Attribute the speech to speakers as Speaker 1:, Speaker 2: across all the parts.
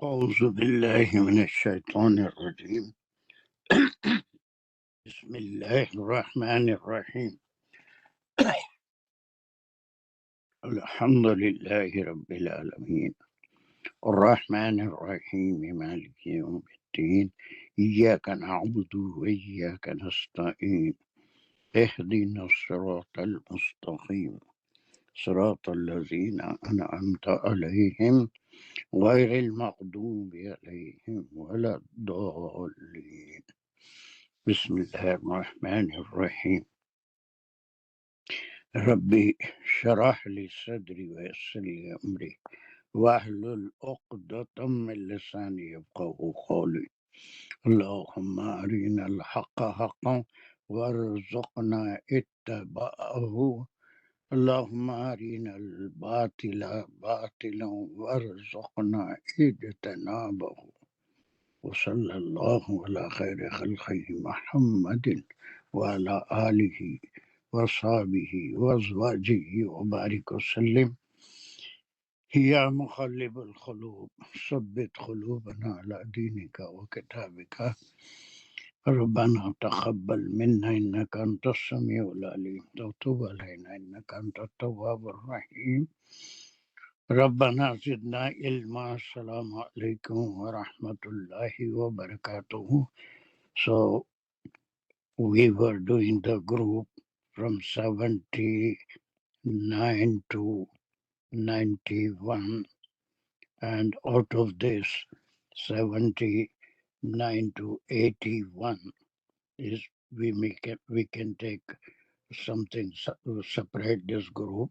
Speaker 1: أعوذ بالله من الشيطان الرجيم. بسم الله الرحمن الرحيم. الحمد لله رب العالمين الرحمن الرحيم مالك يوم الدين إياك نعبد وإياك نستعين اهدنا الصراط المستقيم صراط الذين أنعمت عليهم غير المغضوب عليهم ولا الضالين. بسم الله الرحمن الرحيم. ربي شرح لي صدري ويسر لي أمري واحلل عقدة من لساني يفقهوا قولي. اللهم أرنا الحق حقا وارزقنا اتباعه. اللهم أرنا الباطل باطلا وارزقنا اجتنابه. وصلى الله على خير خلقه محمد وعلى آله وصحبه وأزواجه وبارك وسلم. يا مقلب القلوب ثبت قلوبنا على دينك وكتابك. ربنا تقبل منا إنك أنت السميع العليم وتب علينا إنك أنت التواب الرحيم. ربنا زدنا علما. السلام عليكم ورحمة الله وبركاته. So we were doing the group from 79 to 91, and out of this 79 to 81 is we can take something separate this group.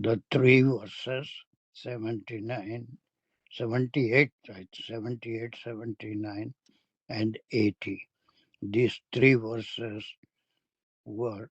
Speaker 1: The three verses 79, 78, right, 78, 79 and 80. These three verses were,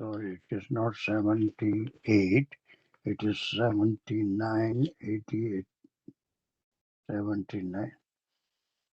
Speaker 1: sorry, it is not 78, it is 79, 88, 79.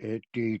Speaker 1: 80,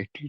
Speaker 1: 80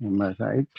Speaker 1: am I right?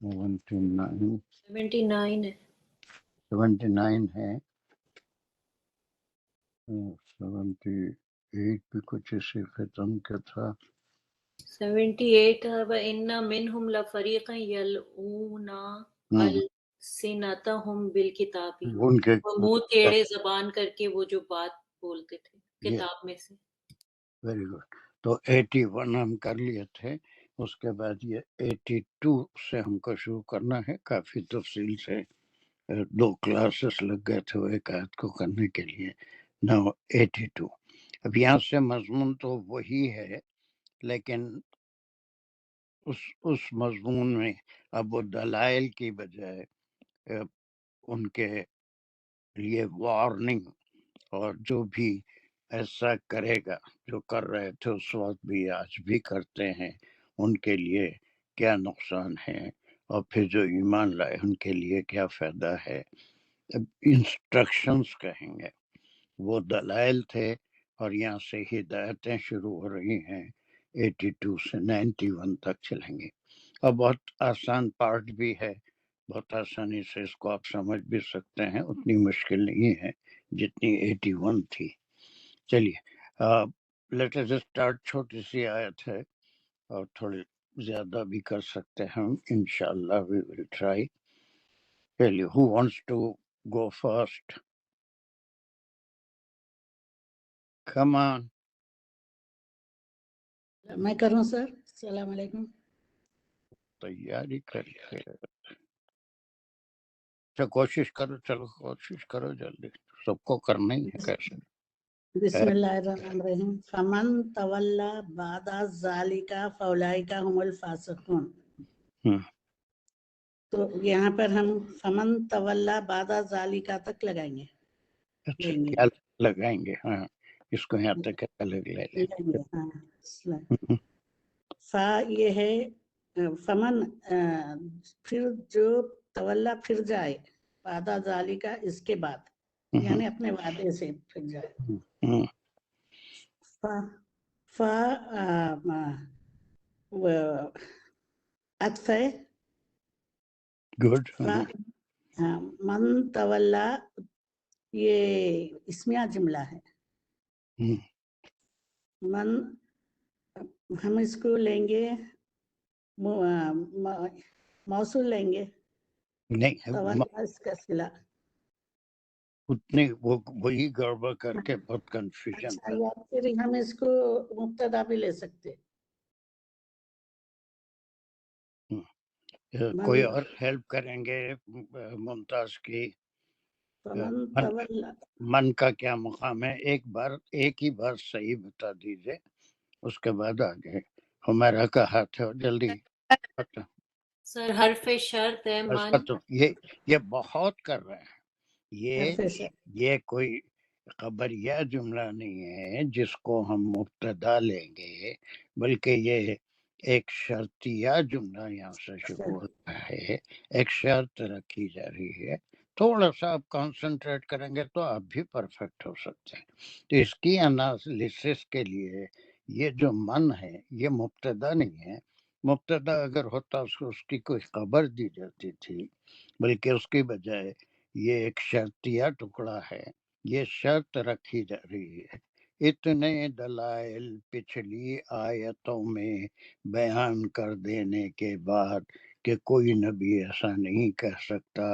Speaker 1: 79
Speaker 2: 79 ہے
Speaker 1: 79 ہے 78 بھی کچھ اسی ختم کا تھا
Speaker 2: 78 وَإِنَّ مِنْهُمْ لَفَرِيقًا يَلْوُونَ أَلْسِنَتَهُمْ بِالْكِتَابِ
Speaker 1: ان کے
Speaker 2: وہ منہ ٹیڑے زبان کر کے وہ جو بات بولتے تھے کتاب میں سے
Speaker 1: ویری گڈ تو 81 ہم کر لیے تھے اس کے بعد یہ 82 سے ہم کو شروع کرنا ہے کافی تفصیل سے 2 کلاسز لگ گئے تھے وہ ایک آیت کو کرنے کے لیے نو 82 اب یہاں سے مضمون تو وہی ہے لیکن اس مضمون میں اب وہ دلائل کی بجائے ان کے لیے وارننگ اور جو بھی ایسا کرے گا جو کر رہے تھے اس وقت بھی آج بھی کرتے ہیں ان کے لیے کیا نقصان ہے اور پھر جو ایمان لائے ان کے لیے کیا فائدہ ہے اب انسٹرکشنز کہیں گے وہ دلائل تھے اور یہاں سے ہدایتیں شروع ہو رہی ہیں 82 سے 91 تک چلیں گے اور بہت آسان پارٹ بھی ہے بہت آسانی سے اس کو آپ سمجھ بھی سکتے ہیں اتنی مشکل نہیں ہے جتنی 81 تھی چلیے لیٹ اس اسٹارٹ چھوٹی سی آیت ہے اور تھوڑی زیادہ بھی کر سکتے ہیں ہم انشاءاللہ we will try چلیے who wants to go first come on
Speaker 3: میں کروں سر السلام علیکم
Speaker 1: تیاری کر کے اچھا کوشش کرو چلو کوشش کرو جلدی سب کو کرنا ہی ہے کیسے
Speaker 3: بسم اللہ الرحمن الرحیم فمن تولا بعد ذالک فاولئک هم الفاسقون
Speaker 1: ہوں،
Speaker 3: تو یہاں پر ہم فمن تولا بعد ذالک تک لگائیں گے
Speaker 1: اچھا
Speaker 3: لیں گے
Speaker 1: کیا لگائیں گے ہاں اس کو یہاں تک الگ لے لیں
Speaker 3: لیں گے ہاں
Speaker 1: ہوں،
Speaker 3: فا یہ ہے فمن پھر جو تولا پھر جائے بعد ذالک اس کے بعد یعنی اپنے وعدے سے پھر جائے
Speaker 1: ہوں،
Speaker 3: فا عطف ہے
Speaker 1: گڈ
Speaker 3: من تولا یہ اسمیہ جملہ ہے من ہم اس کو لیں گے موصول لیں گے
Speaker 1: نہیں
Speaker 3: تولا اس کا صلہ
Speaker 1: اتنی وہی گڑبڑ کر کے بہت کنفیوژن
Speaker 3: اچھا یا پھر ہم اس کو مبتدا بھی لے سکتے
Speaker 1: کوئی اور ہیلپ کریں گے ممتاز کی
Speaker 3: فمن تولا
Speaker 1: من کا کیا مقام ہے ایک ہی بار صحیح بتا دیجئے اس کے بعد آگے ہمارا کا ہاتھ ہے جلدی
Speaker 2: سر حرف شرط ہے من
Speaker 1: یہ بہت کر رہے ہیں
Speaker 3: حرف شرط
Speaker 1: یہ کوئی خبریہ جملہ نہیں ہے جس کو ہم مبتدا لیں گے بلکہ یہ ایک شرطیہ جملہ یہاں سے شروع ہوتا ہے ایک شرط رکھی جا رہی ہے تھوڑا سا آپ کانسنٹریٹ کریں گے تو آپ بھی پرفیکٹ ہو سکتے ہیں تو اس کی انالیسس کے لیے یہ جو من ہے یہ مبتدا نہیں ہے مبتدا اگر ہوتا اس کی کوئی خبر دی جاتی تھی بلکہ اس کی بجائے یہ ایک شرطیہ ٹکڑا ہے یہ شرط رکھی جا رہی ہے اتنے دلائل پچھلی آیتوں میں بیان کر دینے کے بعد کہ کوئی نبی ایسا نہیں کہہ سکتا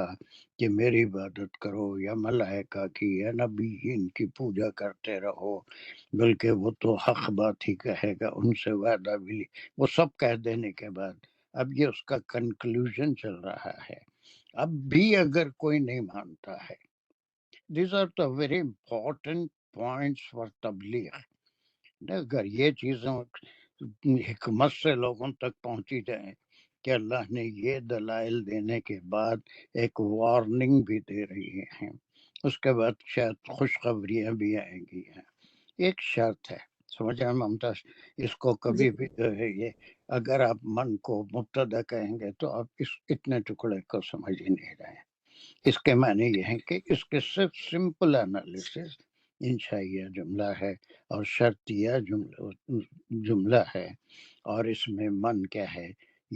Speaker 1: کہ میری عبادت کرو یا ملائکہ کی یا نبی ان کی پوجا کرتے رہو بلکہ وہ تو حق بات ہی کہے گا ان سے وعدہ بھی وہ سب کہہ دینے کے بعد اب یہ اس کا کنکلوژن چل رہا ہے اب بھی اگر کوئی نہیں مانتا ہے these are the very important points for تبلیغ اگر یہ چیزیں حکمت سے لوگوں تک پہنچی جائیں کہ اللہ نے یہ دلائل دینے کے بعد ایک وارننگ بھی دے رہی ہیں اس کے بعد شاید خوشخبریاں بھی آئیں گی ہیں ایک شرط ہے سمجھا ممتاز اس کو کبھی بھی جو ہے یہ اگر آپ من کو مبتدا کہیں گے تو آپ اس اتنے ٹکڑے کو سمجھ ہی نہیں رہے ہیں اس کے معنی یہ ہے کہ اس کے صرف سمپل انالیسس انشائیہ جملہ ہے اور شرطیہ جملہ ہے اور اس میں من کیا ہے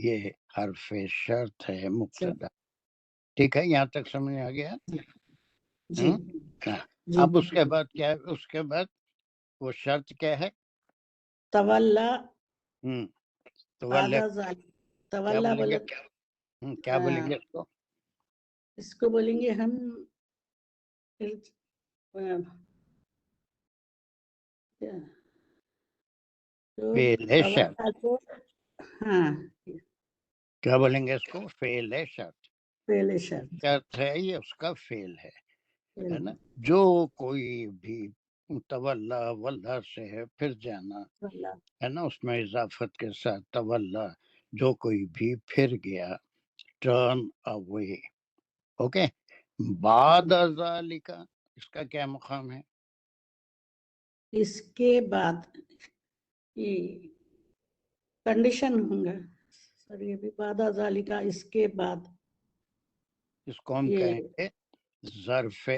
Speaker 1: یہ حرف شرط ہے مبتدا. ٹھیک ہے، یہاں تک سمجھ آ گیا؟
Speaker 3: جی جی.
Speaker 1: اب اس کے بعد کیا ہے؟ اس کے بعد وہ شرط کیا ہے؟
Speaker 3: تولا
Speaker 1: تولا.
Speaker 3: تولا بولے
Speaker 1: کیا بولیں گے اس کو؟
Speaker 3: اس کو بولیں گے ہم
Speaker 1: فعل شرط.
Speaker 3: ہاں
Speaker 1: کیا بولیں گے اس کو؟ فعل شرط.
Speaker 3: فعل شرط
Speaker 1: شرط ہے، یہ اس کا فعل ہے نا. جو کوئی بھی تولا واللہ سے ہے پھر جانا ہے نا، اس میں اضافت کے ساتھ تولا، جو کوئی بھی پھر گیا، ٹرن اوے. اوکے. بعد ذالک، اس کا کیا مقام ہے؟
Speaker 3: اس کے بعد کنڈیشن ہوں گا سر، یہ بھی بعد ذالک، اس کے بعد.
Speaker 1: اس کو ہم کہیں گے ظرف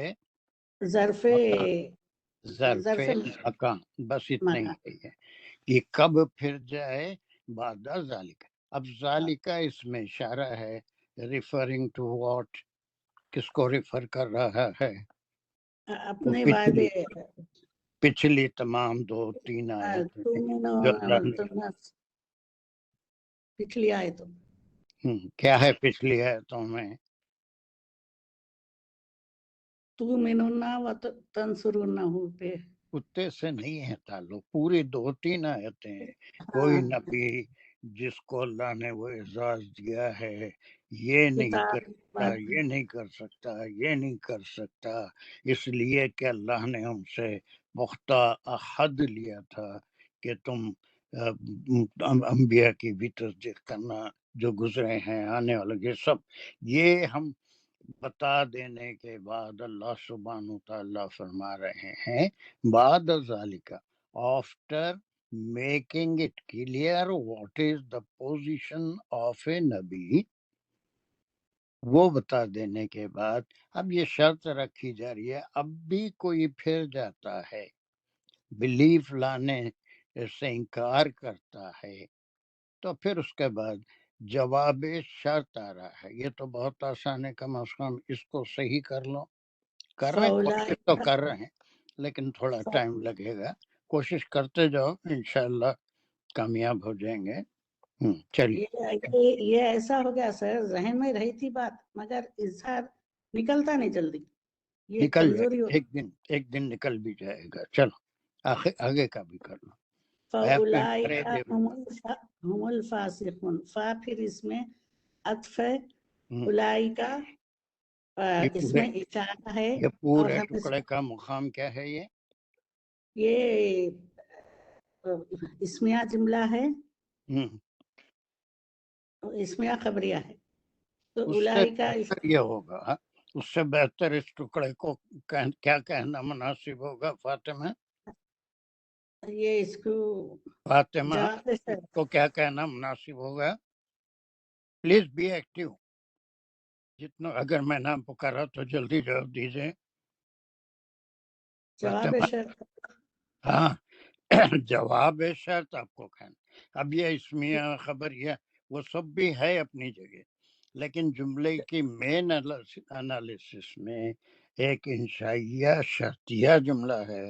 Speaker 3: ظرف
Speaker 1: مکان. بس اتنا ہی ہے کہ کب پھر جائے بعد ذالک. اب ذالک اس میں اشارہ ہے، ریفرنگ ٹو واٹ، کس کو ریفر کر رہا ہے؟
Speaker 3: اپنے وعدے،
Speaker 1: پچھلی تمام 2-3 آیتیں
Speaker 3: پچھلی آیتوں.
Speaker 1: کیا ہے پچھلی آیتوں میں؟
Speaker 3: تؤمنون وتنصرونه پہ
Speaker 1: کتے سے نہیں ہے تعلق، پوری 2-3 آیتیں ہیں. کوئی نبی جس کو اللہ نے وہ اعزاز دیا ہے، یہ نہیں کر سکتا، یہ نہیں کر سکتا، یہ نہیں کر سکتا، اس لیے کہ اللہ نے ہم سے پختہ عہد لیا تھا کہ تم انبیاء کی بھی تصدیق کرنا، جو گزرے ہیں، آنے والے، یہ سب یہ ہم بتا دینے کے بعد اللہ سبحانہ تعالیٰ فرما رہے ہیں بعد ذالک، after making it clear what is the position of a نبی، وہ بتا دینے کے بعد اب یہ شرط رکھی جا رہی ہے، اب بھی کوئی پھر جاتا ہے، بلیف لانے سے انکار کرتا ہے، تو پھر اس کے بعد جواب شرط آ رہا ہے. یہ تو بہت آسان ہے، کم از کم اس کو صحیح کر لو. کر رہے ہیں کوشش تو کر رہے ہیں، لیکن تھوڑا ٹائم لگے گا. کوشش کرتے جاؤ، انشاءاللہ کامیاب ہو جائیں گے. چلیے.
Speaker 3: یہ ایسا ہو گیا سر، ذہن میں رہی تھی بات مگر اظہار نکلتا نہیں جلدی، یہ
Speaker 1: نکل جائے
Speaker 3: کمزوری
Speaker 1: گا، ایک دن نکل بھی جائے گا. چلو آگے کا بھی کر لو.
Speaker 3: فَأُولَٰئِکَ هُمُ الْفَاسِقُونَ. فا پھر اس میں عطف ہے، اولئک اس میں اشارہ ہے.
Speaker 1: یہ پورے ٹکڑے کا مقام کیا ہے؟
Speaker 3: یہ اسمیہ جملہ ہے، اسمیہ خبریہ ہے. تو
Speaker 1: اس سے
Speaker 3: اولئک
Speaker 1: بہتر یہ ہوگا، اس سے بہتر اس ٹکڑے کو کیا کہنا مناسب ہوگا فاطمہ؟
Speaker 3: یہ اس کو
Speaker 1: فاطمہ کو کیا کہنا مناسب ہوگا؟ Please be active. جتنا اگر میں نام پکارا تو جلدی جواب دیجیے.
Speaker 3: جواب شرط.
Speaker 1: ہاں، جواب شرط آپ کو کہنا. اب یہ اسمیہ خبریہ وہ سب بھی ہے اپنی جگہ، لیکن جملے کی مین انالیسس میں ایک انشائیہ شرطیہ جملہ ہے،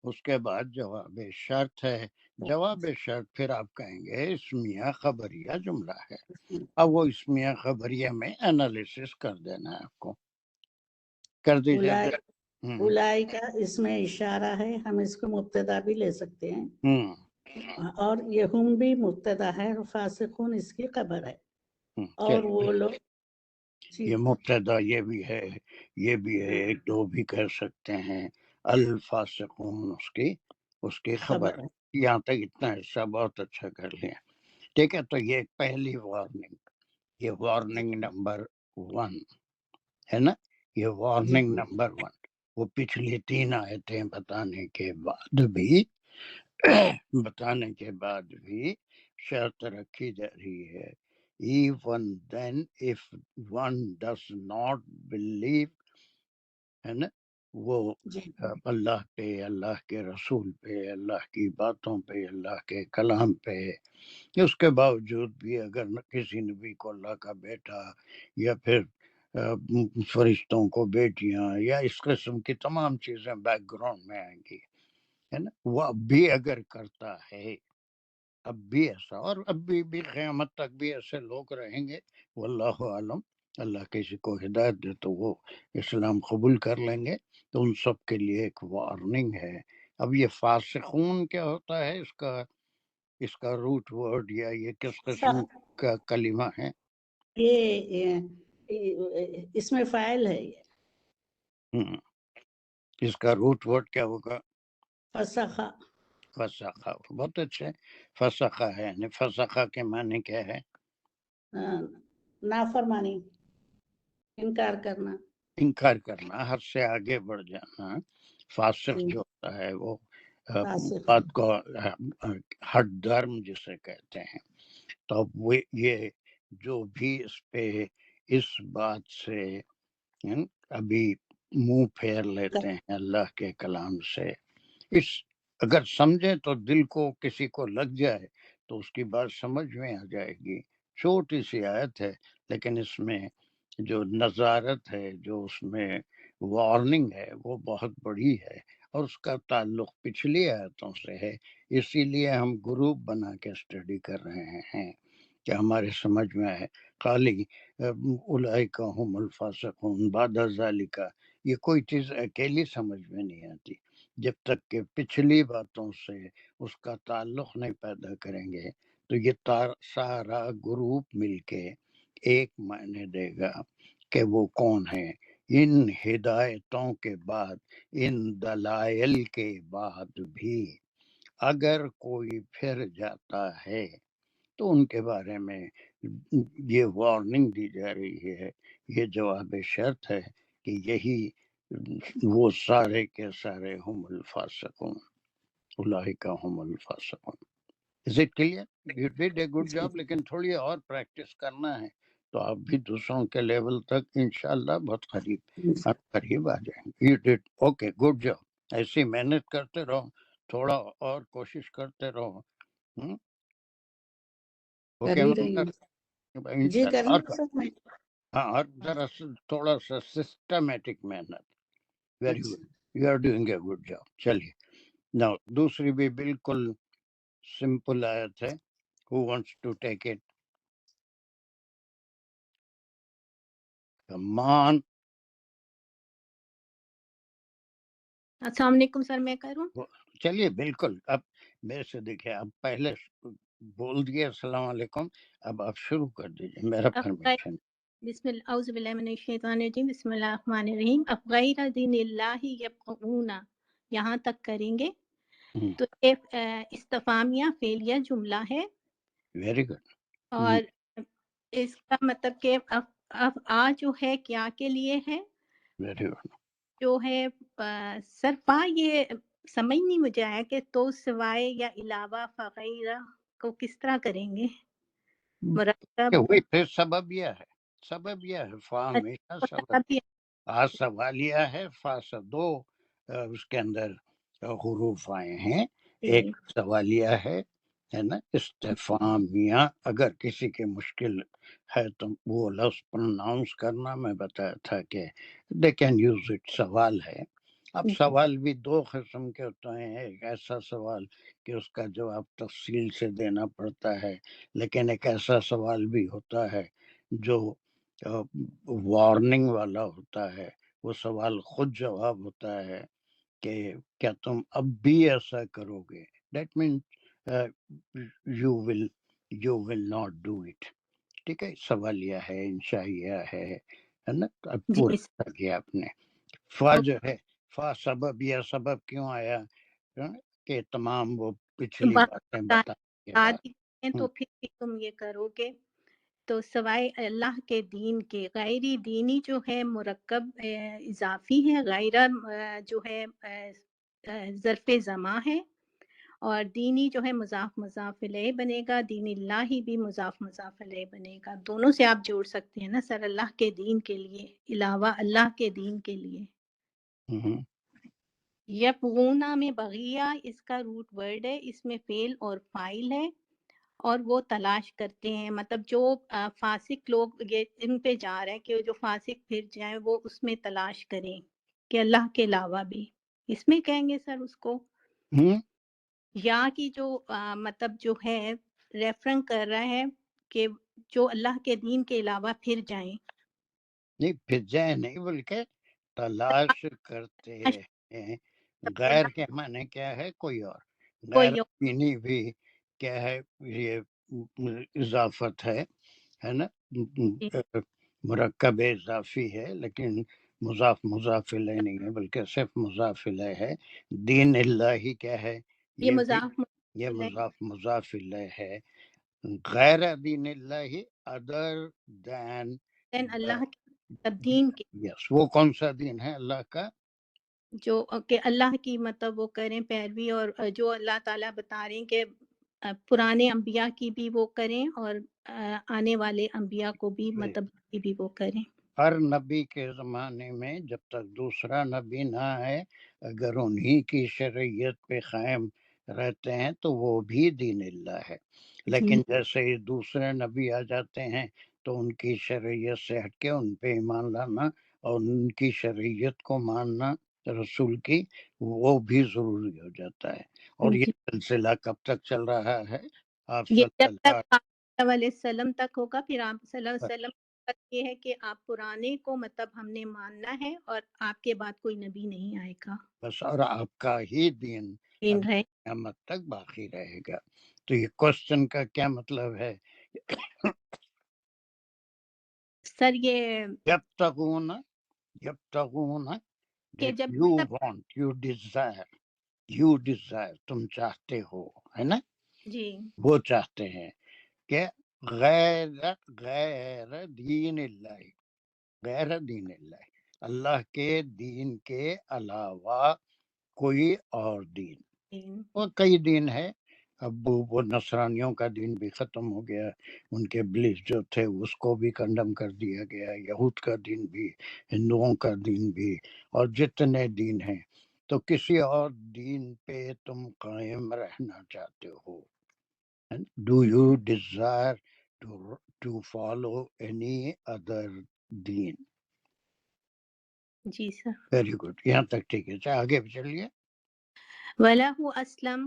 Speaker 1: اس کے بعد جواب شرط ہے. جواب شرط پھر آپ کہیں گے اسمیہ خبریہ جملہ ہے. اب وہ اسمیہ خبریہ میں انالیسس کر دینا ہے، آپ کو کر دیجیے.
Speaker 3: اولئک اس میں اشارہ ہے، ہم اس کو مبتدا بھی لے سکتے ہیں، اور یہ ہم بھی مبتدا ہے، فاسقون اس کی خبر ہے. اور وہ لوگ
Speaker 1: یہ مبتدا یہ بھی ہے، یہ بھی ہے، ایک دو بھی کہہ سکتے ہیں. الفاسقون اس کی خبر ہے. یہاں تک اتنا حصہ بہت اچھا کر لیا. ٹھیک ہے، تو یہ پہلی وارننگ، یہ وارننگ نمبر 1 ہے نا. یہ وارننگ نمبر 1 وہ پچھلی 3 آیتیں بتانے کے بعد بھی شرط رکھی جا رہی ہے. Even then if one does not believe ہے نا، وہ اللہ پہ، اللہ کے رسول پہ، اللہ کی باتوں پہ، اللہ کے کلام پہ. اس کے باوجود بھی اگر کسی نبی کو اللہ کا بیٹا یا پھر فرشتوں کو بیٹیاں یا اس قسم کی تمام چیزیں بیک گراؤنڈ میں آئیں گی، ہے نا، وہ اب بھی اگر کرتا ہے، اب بھی ایسا، اور اب بھی قیامت تک بھی ایسے لوگ رہیں گے، واللہ عالم. اللہ کسی کو ہدایت دے تو وہ اسلام قبول کر لیں گے. تو ان سب کے لیے ایک وارننگ ہے. اب یہ فاسقون کیا ہوتا ہے، اس کا روٹ ورڈ یا یہ کس قسم کا کلمہ ہے؟
Speaker 3: یہ اس میں فاعل ہے.
Speaker 1: اس کا روٹ ورڈ کیا ہوگا؟
Speaker 3: فسخہ.
Speaker 1: فسخہ. بہت اچھے. فسخہ ہے، یعنی فسخہ کے معنی کیا ہے؟
Speaker 3: نافرمانی، انکار کرنا.
Speaker 1: انکار کرنا، حد سے آگے بڑھ جانا. فاسق جو ہوتا ہے وہ بات کو ہٹ دھرم جسے کہتے ہیں. تو وہ یہ جو بھی اس پہ اس بات سے ابھی منہ پھیر لیتے ہیں اللہ کے کلام سے، اس اگر سمجھے تو دل کو کسی کو لگ جائے تو اس کی بات سمجھ میں آ جائے گی. چھوٹی سی آیت ہے لیکن اس میں جو نظارت ہے، جو اس میں وارننگ ہے، وہ بہت بڑی ہے، اور اس کا تعلق پچھلی آیتوں سے ہے. اسی لیے ہم گروپ بنا کے اسٹڈی کر رہے ہیں کہ ہمارے سمجھ میں آئے. خالی اولئک هم الفاسقون بعد ذالک، یہ کوئی چیز اکیلی سمجھ میں نہیں آتی جب تک کہ پچھلی باتوں سے اس کا تعلق نہیں پیدا کریں گے. تو یہ سارا گروپ مل کے ایک معنی دے گا کہ وہ کون ہے. ان ہدایتوں کے بعد، ان دلائل کے بعد بھی اگر کوئی پھر جاتا ہے تو ان کے بارے میں یہ وارننگ دی جا رہی ہے. یہ جواب شرط ہے کہ یہی وہ سارے کے سارے ہم الفاسقون، اولئک ہم الفاسقون. Is it clear? You did a good job, لیکن تھوڑی اور پریکٹس کرنا ہے تو آپ بھی دوسروں کے لیول تک انشاءاللہ بہت قریب آ جائیں گے. You did okay, good job. ایسی محنت کرتے رہو، تھوڑا اور کوشش کرتے رہو. ہاں، اور ذرا تھوڑا سا سسٹمیٹک محنت. Very good, you are doing a good job. چلیے نا، دوسری بھی بالکل سمپل آیت ہے. Who wants to take it? Come on.
Speaker 4: السلام علیکم سر، میں کروں؟
Speaker 1: چلیے بالکل. اب میرے سے دیکھیں، اب پہلے بول دیے السلام علیکم، اب آپ شروع کر دیجیے، میرا پرمیشن.
Speaker 4: بسم اللہ، اعوذ باللہ من الشیطان الرجیم، بسم اللہ الرحمن الرحیم. غیر دین اللہ یبغون، یہاں تک کریں گے. تو استفہامیہ فعلیہ جملہ ہے.
Speaker 1: Very good.
Speaker 4: اور اس کا مطلب کہ اب جو ہے کیا کے لیے ہے؟
Speaker 1: Very good. جو
Speaker 4: ہے سرپا، یہ سمجھ نہیں مجھے آیا کہ تو سوائے یا علاوہ فغیرہ کو کس طرح کریں گے؟ مرکب
Speaker 1: وہی پھر سبب یہ ہے، سبب یہ ہے، فا ہمیشہ سبب. آ سوالیہ ہے، فا سے دو اس کے اندر حروف آئے ہیں. ایک سوالیہ ہے نا، استفہامیہ. اگر کسی کی مشکل ہے تو وہ لفظ پروناؤنس کرنا، میں بتایا تھا کہ دے کین یوز اٹ. سوال ہے. اب سوال بھی دو قسم کے ہوتے ہیں. ایک ایسا سوال کہ اس کا جواب تفصیل سے دینا پڑتا ہے، لیکن ایک ایسا سوال بھی ہوتا ہے جو وارننگ والا ہوتا ہے. وہ سوال خود جواب ہوتا ہے کہ کیا تم اب بھی ایسا کرو گے. That mean you will not do it. ٹھیک ہے، سوالیہ ہے، انشائیہ ہے نا. اب پورا کر دیا آپ نے. فا جو ہے، فا سبب، یا سبب کیوں آیا کہ تمام وہ پچھلی باتیں بتا کے بعد.
Speaker 4: تو پھر بھی تم یہ کرو گے. تو سوائے اللہ کے دین کے، غیری دینی جو ہے مرکب اضافی ہے، غیرہ جو ہے ظرف زماں ہے، اور دینی جو ہے مضاف مضاف الیہ بنے گا. دین اللہ بھی مضاف مضاف الیہ بنے گا. دونوں سے آپ جوڑ سکتے ہیں نا سر، اللہ کے دین کے لیے، علاوہ اللہ کے دین کے لیے. یبغونا میں بغیہ اس کا روٹ ورڈ ہے، اس میں فعل اور فاعل ہے، اور وہ تلاش کرتے ہیں، مطلب جو فاسق لوگ یہ ان پہ جا رہے ہیں کہ جو فاسق پھر جائیں وہ اس میں تلاش کریں کہ اللہ کے علاوہ بھی، اس میں کہیں گے سر اس کو یا کی جو مطلب جو ہے ریفرنس کر رہا ہے کہ جو اللہ کے دین کے علاوہ پھر جائیں،
Speaker 1: نہیں پھر جائے نہیں بلکہ تلاش کرتے ہیں. غیر کے معنی کیا ہے؟ کوئی اور. غیر دینی بھی کیا ہے؟ یہ اضافت ہے نا، مرکب اضافی ہے، لیکن مضاف الیہ نہیں ہے بلکہ صرف مضاف الیہ ہے. دین اللہ کیا ہے؟
Speaker 4: یہ
Speaker 1: مضاف الیہ ہے. غیر دین اللہ ادر دین
Speaker 4: اللہ کے دین کے،
Speaker 1: یس. وہ کون سا دین ہے اللہ کا؟
Speaker 4: جو کہ اللہ کی مطلب وہ کریں پیروی، اور جو اللہ تعالیٰ بتا رہے ہیں کہ پرانے انبیاء کی بھی وہ کریں اور آنے والے انبیاء کو بھی مطلب کی بھی وہ کریں.
Speaker 1: ہر نبی کے زمانے میں جب تک دوسرا نبی نہ آئے، اگر انہی کی شریعت پہ قائم رہتے ہیں تو وہ بھی دین اللہ ہے. لیکن جیسے ہی دوسرے نبی آ جاتے ہیں تو ان کی شریعت سے ہٹ کے ان پہ ایمان لانا اور ان کی شریعت کو ماننا رسول کی، وہ بھی ضروری ہو جاتا ہے. اور یہ سلسلہ کب تک چل رہا ہے؟ آپ
Speaker 4: یہ
Speaker 1: صلی
Speaker 4: جب
Speaker 1: اللہ
Speaker 4: تک آپ علیہ وسلم تک ہوگا، پھر آپ صلی اللہ علیہ وسلم تک یہ ہے کہ آپ پرانے کو مطلب ہم نے ماننا ہے اور آپ کے بعد کوئی نبی نہیں آئے گا
Speaker 1: بس، اور آپ کا ہی دین قیامت تک باقی رہے گا. تو یہ کوسچن کا کیا مطلب ہے؟
Speaker 4: سر یہ
Speaker 1: یبتغون
Speaker 4: کہ جب
Speaker 1: یو وانٹ، یو ڈیزائر تم چاہتے ہو، ہے نا،
Speaker 4: جی
Speaker 1: وہ چاہتے ہیں کہ غیر دین اللہ، غیر دین اللہ، اللہ کے دین کے علاوہ کوئی اور دین. اور کئی دین ہے. اب وہ نصرانیوں کا دین بھی ختم ہو گیا، ان کے بلیف جو تھے اس کو بھی کنڈم کر دیا گیا، یہود کا دین بھی، ہندوؤں کا دین بھی، اور جتنے دین ہیں. تو کسی اور دین پہ تم قائم رہنا چاہتے ہو؟ Do you desire to follow any other دین؟
Speaker 4: جی سر.
Speaker 1: ویری گڈ، یہاں تک ٹھیک ہے. چاہے آگے چلیے.
Speaker 4: وَلَهُ أَسْلَمَ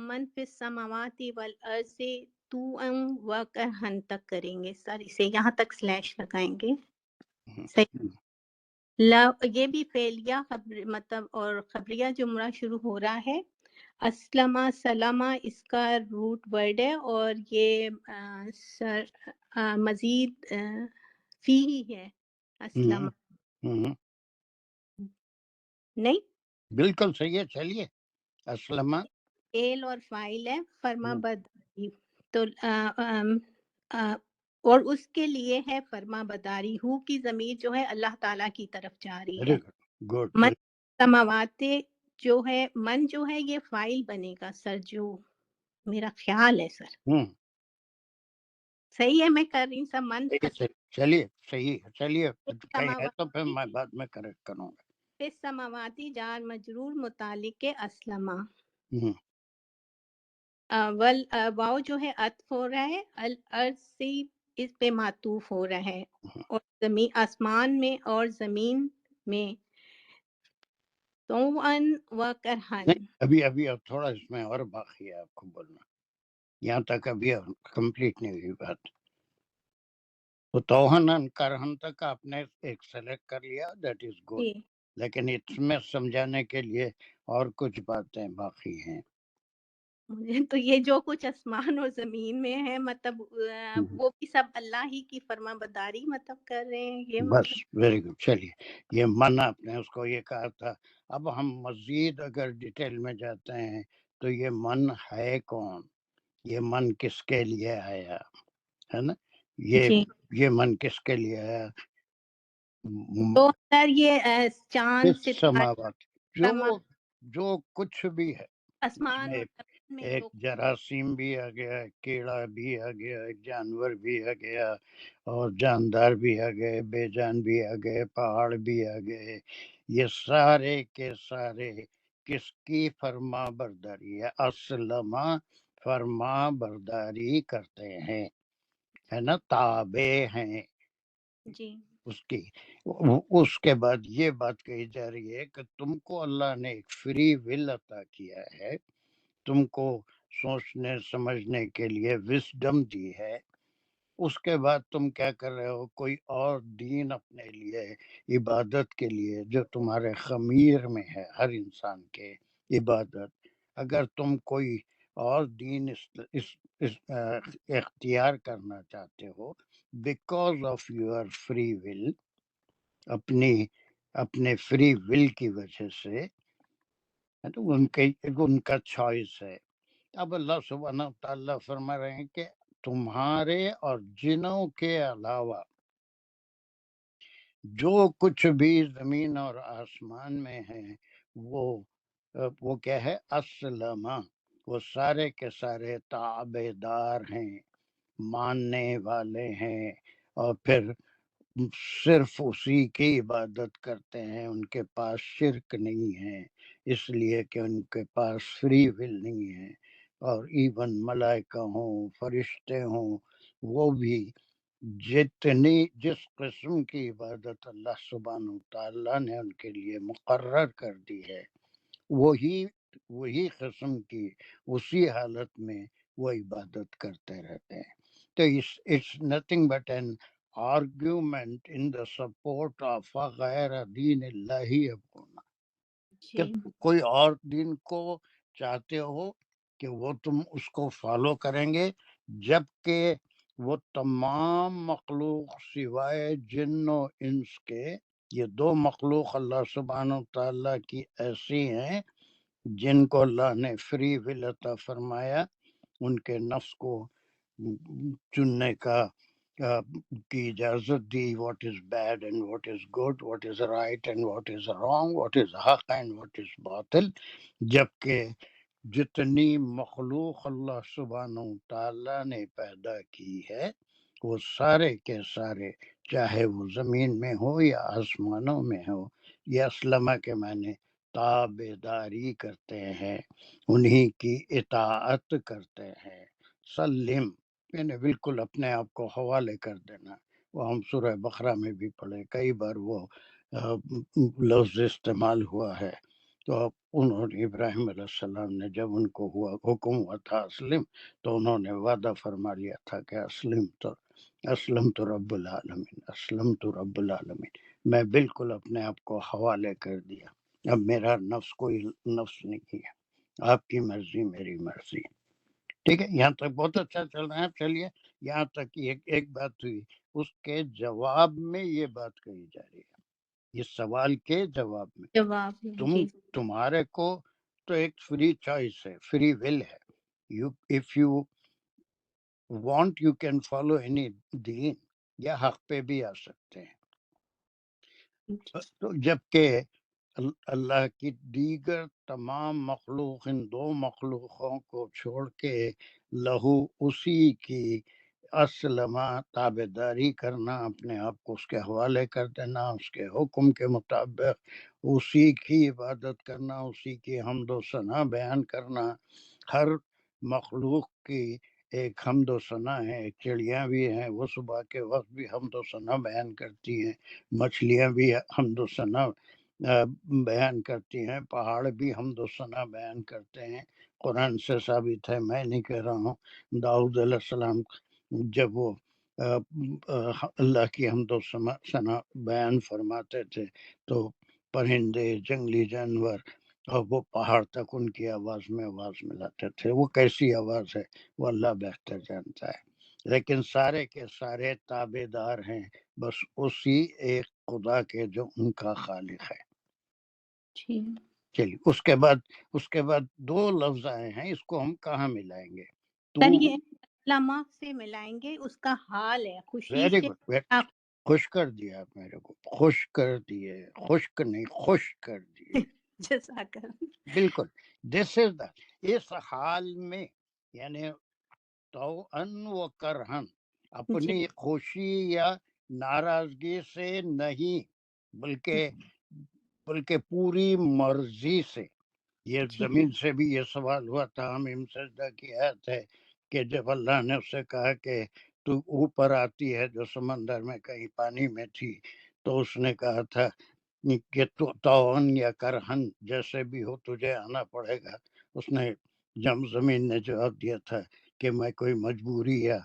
Speaker 4: مَنْ فِي السَّمَاوَاتِ وَالْأَرْضِ طَوْعًا وَكَرْهًا تک کریں گے سر، اسے یہاں تک سلیش لگائیں گے. صحیح. یہ بھی فعلیہ مطلب اور خبریہ جملہ شروع ہو رہا ہے. اسلمہ سلامہ اس کا روٹ ورڈ ہے، اور یہ مزید فی ہی ہے. اسلمہ نہیں،
Speaker 1: بالکل صحیح ہے. چلیے. اسلمہ
Speaker 4: فعل اور فاعل ہے، فرما برداری، تو اور اس کے لیے ہے فرما برداری. ہو کی ضمیر جو ہے اللہ تعالیٰ کی طرف جا رہی ہے. من سماوات جو ہے، من جو ہے یہ فاعل بنے گا سر، جو میرا خیال ہے سر. صحیح ہے، میں کر رہی ہوں سر. من
Speaker 1: چلیے صحیح ہے. چلیے کہیں ہے تو پھر میں بعد میں کریکٹ کروں گا.
Speaker 4: پھر سماواتی جار مجرور متعلق اسلمہ. واو جو ہے عطف ہو رہا ہے، الارض اس پہ معطوف ہو رہا ہے، اور زمین آسمان میں اور زمین میں طوعاً و کرہن.
Speaker 1: ابھی اب تھوڑا اس میں اور باقی ہے آپ کو بولنا، یہاں تک ابھی کمپلیٹ نہیں ہوئی بات. تو توہن کرہن تک آپ نے ایک سلیکٹ کر لیا، دیٹ از گڈ. لیکن اس میں سمجھانے کے لیے اور کچھ باتیں باقی ہیں.
Speaker 4: مجھے تو یہ جو کچھ آسمان اور زمین میں ہے مطلب وہ بھی سب اللہ ہی کی فرما برداری مطلب کر رہے ہیں، یہ
Speaker 1: بس ویری گڈ. چلیے، یہ من آپ نے اس کو یہ کہا تھا. اب ہم مزید اگر ڈیٹیل میں جاتے ہیں تو یہ من ہے کون؟ یہ من کس کے لیے آیا ہے نا؟ یہ من کس کے لیے آیا؟
Speaker 4: تو سر یہ چاند
Speaker 1: سماوات جو کچھ بھی ہے
Speaker 4: آسمان میں
Speaker 1: ایک
Speaker 4: وہ
Speaker 1: جراثیم بھی آ گیا، کیڑا بھی آ گیا، ایک جانور بھی آ گیا، اور جاندار بھی آ گئے، بے جان بھی آ گئے، پہاڑ بھی آ گئے. یہ سارے کے سارے کس کی فرما برداری ہے؟ اسلمہ فرما برداری کرتے ہیں، ہے نا، تابع ہیں
Speaker 4: جی
Speaker 1: اس کی. اس کے بعد یہ بات کہی جا رہی ہے کہ تم کو اللہ نے ایک فری ول عطا کیا ہے، تم کو سوچنے سمجھنے کے لیے وزڈم دی ہے. اس کے بعد تم کیا کر رہے ہو؟ کوئی اور دین اپنے لیے، عبادت کے لیے جو تمہارے خمیر میں ہے، ہر انسان کے عبادت. اگر تم کوئی اور دین اختیار کرنا چاہتے ہو because of your free will, اپنے فری ول کی وجہ سے، تو ان کا چوائس ہے. اب اللہ سبحانہ تعالیٰ فرما رہے ہیں کہ تمہارے اور جنوں کے علاوہ جو کچھ بھی زمین اور آسمان میں ہے وہ کیا ہے؟ اسلمہ، وہ سارے کے سارے تابع دار ہیں، ماننے والے ہیں، اور پھر صرف اسی کی عبادت کرتے ہیں. ان کے پاس شرک نہیں ہے، اس لیے کہ ان کے پاس فری ول نہیں ہے. اور ایون ملائکہ ہوں، فرشتے ہوں، وہ بھی جس قسم کی عبادت اللہ سبحانہ تعالیٰ نے ان کے لیے مقرر کر دی ہے، وہی قسم کی اسی حالت میں وہ عبادت کرتے رہتے ہیں. تو it's nothing but an argument in the support of غیر دین اللہ یبغون، کہ
Speaker 4: جی
Speaker 1: کوئی اور دین کو چاہتے ہو کہ وہ تم اس کو فالو کریں گے، جبکہ وہ تمام مخلوق سوائے جن و انس کے، یہ دو مخلوق اللہ سبحانہ تعالیٰ کی ایسی ہیں جن کو اللہ نے فری ول عطا فرمایا، ان کے نفس کو چننے کی اجازت دی، what is bad and what is good, what is right and what is wrong, what is حق اینڈ واٹ از باطل. جبکہ جتنی مخلوق اللہ سبحانہ تعالیٰ نے پیدا کی ہے وہ سارے کے سارے، چاہے وہ زمین میں ہو یا آسمانوں میں ہو، یہ اسلمہ کے معنی تابعداری کرتے ہیں، انہی کی اطاعت کرتے ہیں. سلم یعنی بالکل اپنے آپ کو حوالے کر دینا. وہ ہم سورہ بقرہ میں بھی پڑھے، کئی بار وہ لفظ استعمال ہوا ہے. تو انہوں نے ابراہیم علیہ السلام نے جب ان کو حکم ہوا تھا اسلم، تو انہوں نے وعدہ فرما لیا تھا کہ اسلم تو رب العالمین، اسلم تو رب العالمین، میں بالکل اپنے آپ کو حوالے کر دیا، اب میرا نفس کوئی نفس نہیں ہے، آپ کی مرضی میری مرضی. ٹھیک ہے، یہاں تک بہت اچھا چل رہا ہے. چلیے یہاں تک ایک بات ہوئی، اس کے جواب میں یہ بات کہی جا رہی ہے، یہ سوال کے جواب میں
Speaker 4: جواب جی
Speaker 1: تمہارے کو تو ایک فری چوائس ہے، فری ول ہے. If you want you can follow any دین، یا حق پہ بھی آ سکتے ہیں. تو جبکہ اللہ کی دیگر تمام مخلوق ان دو مخلوقوں کو چھوڑ کے لہو اسی کی اسلمہ تابعداری کرنا، اپنے آپ کو اس کے حوالے کر دینا، اس کے حکم کے مطابق اسی کی عبادت کرنا، اسی کی حمد و ثنا بیان کرنا. ہر مخلوق کی ایک حمد و ثنا ہے، ایک چڑیاں بھی ہیں، وہ صبح کے وقت بھی حمد و ثنا بیان کرتی ہیں، مچھلیاں بھی حمد و ثنا بیان کرتی ہیں، پہاڑ بھی حمد و ثنا بیان کرتے ہیں. قرآن سے ثابت ہے، میں نہیں کہہ رہا ہوں. داؤد علیہ السلام جب وہ اللہ کی حمد و ثنا بیان فرماتے تھے تو پرندے، جنگلی جانور، اور وہ پہاڑ تک ان کی آواز میں آواز ملاتے تھے. وہ کیسی آواز ہے وہ اللہ بہتر جانتا ہے، لیکن سارے کے سارے تابع دار ہیں بس اسی ایک خدا کے جو ان کا خالق ہے. چلیے اس کے بعد دو لفظ آئے ہیں، اس کو ہم کہاں ملائیں گے؟
Speaker 4: سر یہ اسلمہ سے ملائیں گے، اس کا حال ہے خوشی
Speaker 1: ویری
Speaker 4: سے.
Speaker 1: گڈ، خوش کر دیا آپ میرے کو، خوش کر دیے، خشک نہیں خوش کر دیے.
Speaker 4: جزاک
Speaker 1: بالکل دس از دا، اس حال میں یعنی توأن و کرہن، اپنی خوشی یا ناراضگی سے نہیں بلکہ پوری مرضی سے. یہ زمین سے بھی یہ سوال ہوا تھا، ہم سجدہ کی آیت ہے کہ جب اللہ نے اس سے کہا کہ تو اوپر آتی ہے جو سمندر میں کہیں پانی میں تھی، تو اس نے کہا تھا کہ توأن یا کرہن جیسے بھی ہو تجھے آنا پڑے گا. اس نے زمین نے جواب دیا تھا کہ میں کوئی مجبوری یا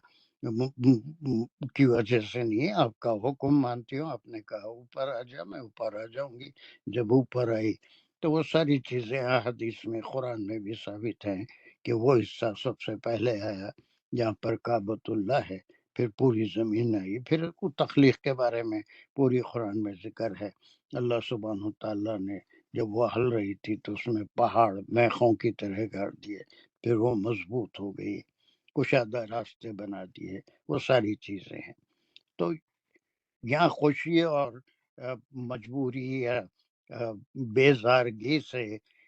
Speaker 1: کی وجہ سے نہیں، آپ کا حکم مانتی ہوں. آپ نے کہا اوپر آ جا، میں اوپر آ جاؤں گی. جب اوپر آئی تو وہ ساری چیزیں حدیث میں قرآن میں بھی ثابت ہیں کہ وہ حصہ سب سے پہلے آیا جہاں پر کعبۃ اللہ ہے، پھر پوری زمین آئی، پھر تخلیق کے بارے میں پوری قرآن میں ذکر ہے. اللہ سبحانہ تعالیٰ نے جب وہ ہل رہی تھی تو اس میں پہاڑ میخوں کی طرح گاڑ دیے، پھر وہ مضبوط ہو گئی، کشادہ راستے بنا دیے، وہ ساری چیزیں ہیں. تو یہاں خوشی اور مجبوری یا بیزارگی سے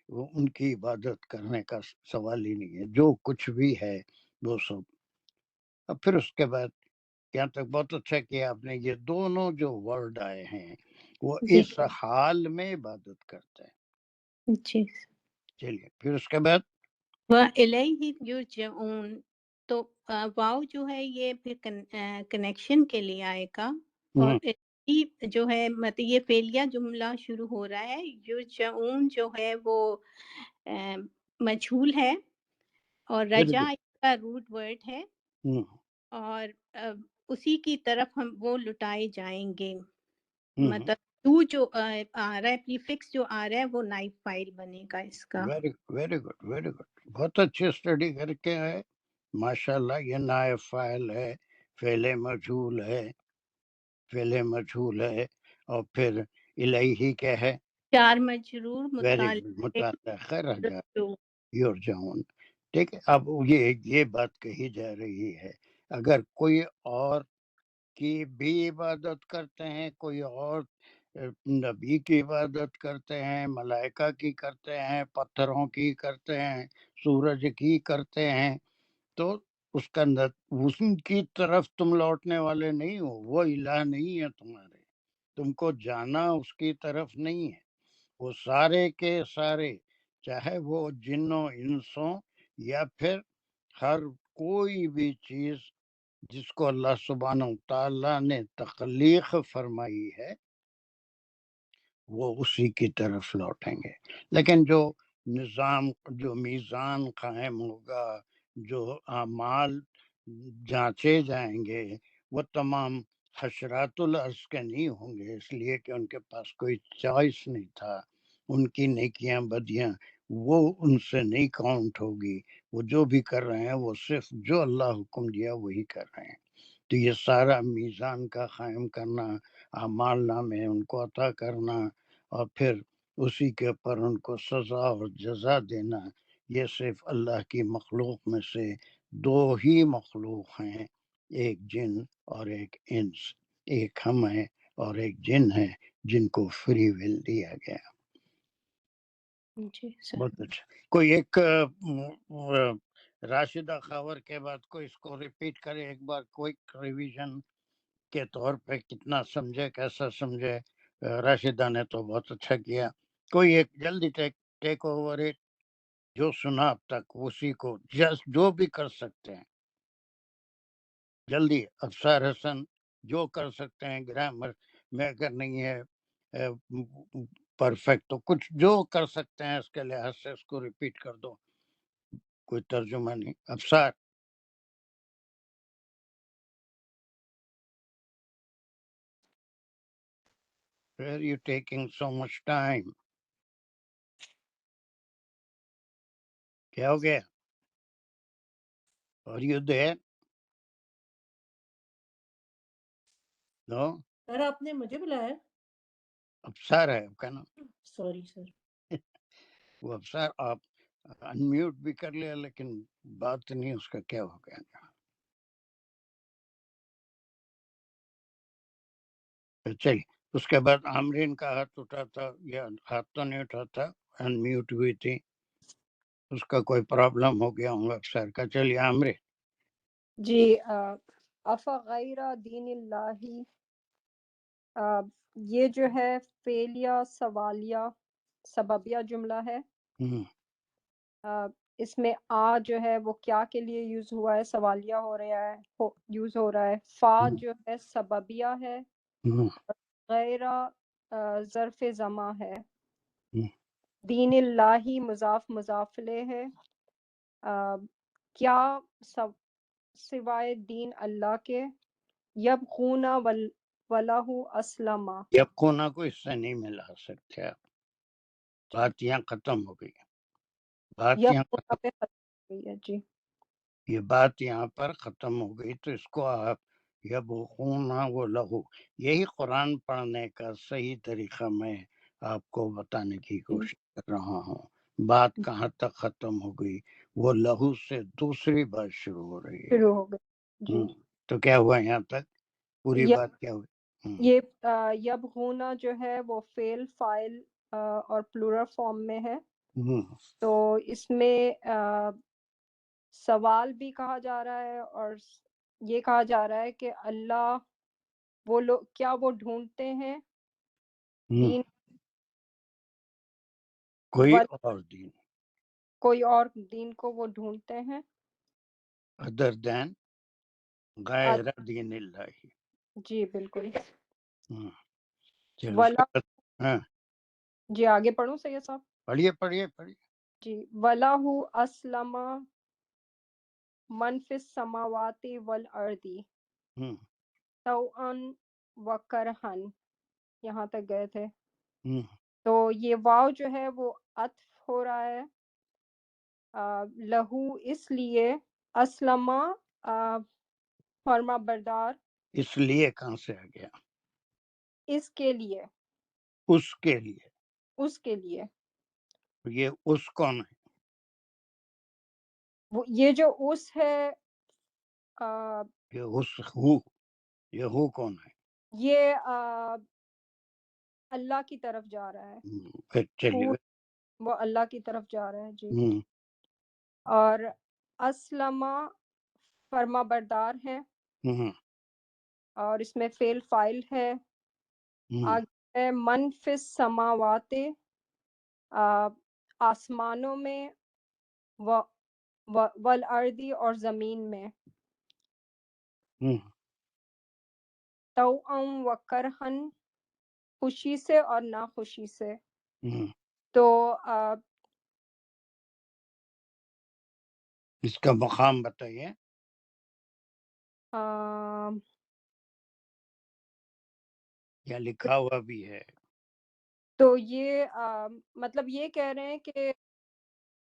Speaker 1: ان کی عبادت کرنے کا سوال ہی نہیں ہے. جو کچھ بھی ہے وہ سب. اب پھر اس کے بعد یہاں تک بہت اچھا کیا آپ نے، یہ دونوں جو ورڈ آئے ہیں وہ اس حال میں عبادت کرتے ہیں.
Speaker 4: جی.
Speaker 1: چلیے پھر اس کے بعد
Speaker 4: وَإِلَيْهِ يُرْجَعُونَ، تو واو جو ہے یہ پھر کنیکشن کے لیے آئے گا، اور جو ہے مطلب یہ فعلیہ جملہ شروع ہو رہا ہے. یرجعون جو ہے وہ مجھول ہے، اور رجع کا روٹ ورڈ ہے، اور اسی کی طرف ہم وہ لٹائے جائیں گے. مطلب تو جو آ رہا ہے پریفکس جو آ رہا ہے وہ نائب فائل بنے گا اس کا.
Speaker 1: ویری گڈ بہت اچھی اسٹڈی کر کے ہے ماشاء اللہ. یہ نائب فاعل ہے، فعل مجھول ہے، اور پھر الیہ کیا ہے؟
Speaker 4: چار مجرور
Speaker 1: متعلق یرجعون. ٹھیک ہے. اب یہ بات کہی جا رہی ہے اگر کوئی اور کی بھی عبادت کرتے ہیں، کوئی اور نبی کی عبادت کرتے ہیں، ملائکہ کی کرتے ہیں، پتھروں کی کرتے ہیں، سورج کی کرتے ہیں، تو اس کا ان کی طرف تم لوٹنے والے نہیں ہو. وہ الہ نہیں ہے تمہارے، تم کو جانا اس کی طرف نہیں ہے. وہ سارے کے سارے، چاہے وہ جنوں انسوں یا پھر ہر کوئی بھی چیز جس کو اللہ سبحانہ تعالیٰ نے تخلیق فرمائی ہے، وہ اسی کی طرف لوٹیں گے. لیکن جو نظام، جو میزان قائم ہوگا، جو اعمال جانچے جائیں گے، وہ تمام حشرات الارض کے نہیں ہوں گے، اس لیے کہ ان کے پاس کوئی چوائس نہیں تھا. ان کی نیکیاں بدیاں وہ ان سے نہیں کاؤنٹ ہوگی. وہ جو بھی کر رہے ہیں وہ صرف جو اللہ حکم دیا وہی کر رہے ہیں. تو یہ سارا میزان کا قائم کرنا، اعمال نامے ان کو عطا کرنا، اور پھر اسی کے اوپر ان کو سزا اور جزا دینا، یہ صرف اللہ کی مخلوق میں سے دو ہی مخلوق ہیں، ایک جن اور ایک انس. ایک ہم ہیں اور ایک جن ہے جن کو فری ول دیا گیا. بہت اچھا. کوئی ایک راشدہ خاور کے بعد کوئی اس کو ریپیٹ کرے ایک بار، کوئی ریویژن کے طور پہ کتنا سمجھے، کیسا سمجھے. راشدہ نے تو بہت اچھا کیا. کوئی ایک جلدی ٹیک اوور ہے، جو سنا اب تک اسی کو جو بھی کر سکتے ہیں جلدی. افسر حسن جو کر سکتے ہیں، گرامر میں اگر نہیں ہے پرفیکٹ تو کچھ جو کر سکتے ہیں اس کے لحاظ سے اس کو ریپیٹ کر دو. کوئی ترجمہ نہیں. افسر where are you taking so much time؟ کیا ہو گیا؟ Are you there؟ No؟
Speaker 5: سر آپ نے مجھے بلایا؟
Speaker 1: افسر ہے آپ کا نا.
Speaker 5: Sorry sir.
Speaker 1: وہ افسر آپ انمیوٹ بھی کر لیا لیکن بات نہیں، اس کا کیا ہو گیا. چلیے اس کے بعد عامرین کا ہاتھ اٹھا تھا، یا ہاتھ تو نہیں اٹھا تھا، انمیوٹ ہوئی تھی، اس کا کوئی پرابلم ہو گیا ہوں گا سر کا. چلیے عامر.
Speaker 6: جی افغیر دین اللہ، یہ جو ہے فعلیہ سوالیہ سببیہ جملہ ہے. اس میں جو ہے وہ کیا کے لیے یوز ہوا ہے؟ سوالیہ ہو رہا ہے، یوز ہو رہا ہے. فا جو ہے سببیہ ہے، غیر ظرف زماں ہے. دین اللہ مضاف مضاف الیہ ہے. کیا سوائے دین اللہ کے؟ یبغون وَلَہُ اسلم.
Speaker 1: یبغون کو اس سے نہیں ملا سکتے آپ، بات یہاں ختم ہو گئی. بات یہاں
Speaker 6: یبغون پہ ختم ہو گئی ہے. جی
Speaker 1: یہ بات یہاں پر ختم ہو گئی، تو اس کو آپ یبغون وَلَہُ، یہی قرآن پڑھنے کا صحیح طریقہ میں آپ کو بتانے کی کوشش کر رہا ہوں. بات کہاں تک ختم ہو گئی؟ وہ لہو سے دوسری بات شروع ہو رہی ہے.
Speaker 6: شروع ہو گئی. جی
Speaker 1: تو کیا ہوا یہاں تک؟ پوری بات کیا ہوئی؟
Speaker 6: یہ یبغون جو ہے وہ فعل فاعل اور پلورل فارم میں ہے. تو اس میں سوال بھی کہا جا رہا ہے اور یہ کہا جا رہا ہے کہ اللہ وہ لوگ کیا وہ ڈھونڈتے ہیں دین
Speaker 1: کوئی اور دین،
Speaker 6: کوئی اور دین کو وہ ڈھونڈتے ہیں
Speaker 1: ادر دین غیر دین اللہ.
Speaker 6: جی بالکل.
Speaker 1: چلو اس کے بعد ہاں
Speaker 6: جی آگے پڑھوں سید صاحب؟
Speaker 1: پڑھیے پڑھیے پڑھیے.
Speaker 6: جی وَلَہُ أَسْلَمَ مَنْ فِي السَّمَاوَاتِ وَالْأَرْضِ طَوْعًا وَكَرْهًا، یہاں تک گئے تھے. تو یہ واو جو ہے وہ عطف ہو رہا ہے لہو، اس لیے اسلمہ فرما بردار.
Speaker 1: اس لیے کہاں سے آ گیا؟
Speaker 6: اس کے لیے،
Speaker 1: اس کے لیے.
Speaker 6: اس کے لیے.
Speaker 1: یہ اس کون ہے؟
Speaker 6: یہ جو اس ہے
Speaker 1: یہ اس ہو، یہ ہو کون ہے؟
Speaker 6: یہ اللہ کی طرف جا رہا ہے.
Speaker 1: پھر چلیے
Speaker 6: وہ اللہ کی طرف جا رہا ہے. جی. اور اسلمہ فرما بردار ہے، اور اس میں فعل فاعل ہے. آگے من فی السماوات، آسمانوں میں، والارض اور زمین میں. طوعا وکرہن، خوشی سے اور ناخوشی سے. تو
Speaker 1: اس کا مقام بتائیے. یا لکھا ہوا بھی ہے؟
Speaker 6: تو یہ مطلب یہ کہہ رہے ہیں کہ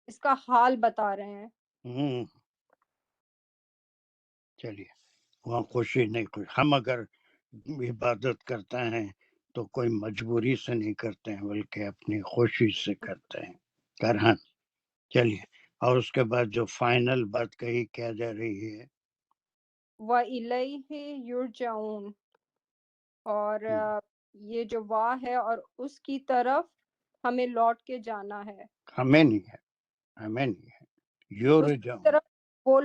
Speaker 6: اس کا حال بتا رہے ہیں.
Speaker 1: چلیے وہاں خوشی نہیں، خوشی ہم اگر عبادت کرتے ہیں تو کوئی مجبوری سے نہیں کرتے ہیں بلکہ اپنی خوشی سے کرتے ہیں. کرہن. چلیے اور اس کے بعد جو فائنل بات کہی کیا جا رہی ہے؟
Speaker 6: وَإِلَيْهِ يُرْجَعُونَ، اور یہ جو وا ہے اور اس کی طرف ہمیں لوٹ کے جانا ہے.
Speaker 1: ہمیں نہیں ہے، ہمیں نہیں ہے.
Speaker 6: اس کی طرف وہ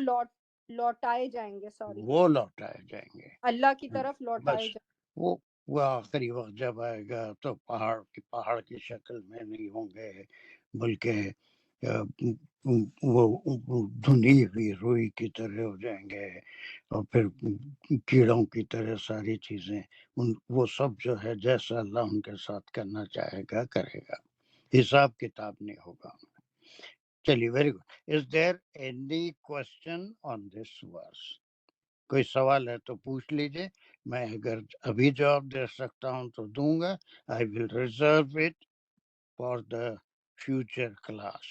Speaker 6: لوٹائے جائیں گے. سوری،
Speaker 1: وہ لوٹائے جائیں گے
Speaker 6: اللہ کی طرف لوٹائے
Speaker 1: بس.
Speaker 6: جائیں
Speaker 1: وہ آخری وقت جب آئے گا تو پہاڑ کی شکل میں نہیں ہوں گے بلکہ وہ دھنی ہوئی روئی کی طرح ہو جائیں گے، اور پھر کیڑوں کی طرح ساری چیزیں وہ سب جو ہے جیسا اللہ ان کے ساتھ کرنا چاہے گا کرے گا. حساب کتاب نہیں ہوگا. چلیے very good. Is there any question on this verse? کوئی سوال ہے تو پوچھ لیجئے. میں اگر ابھی جواب دے سکتا ہوں تو دوں گا. I will reserve it for the future class.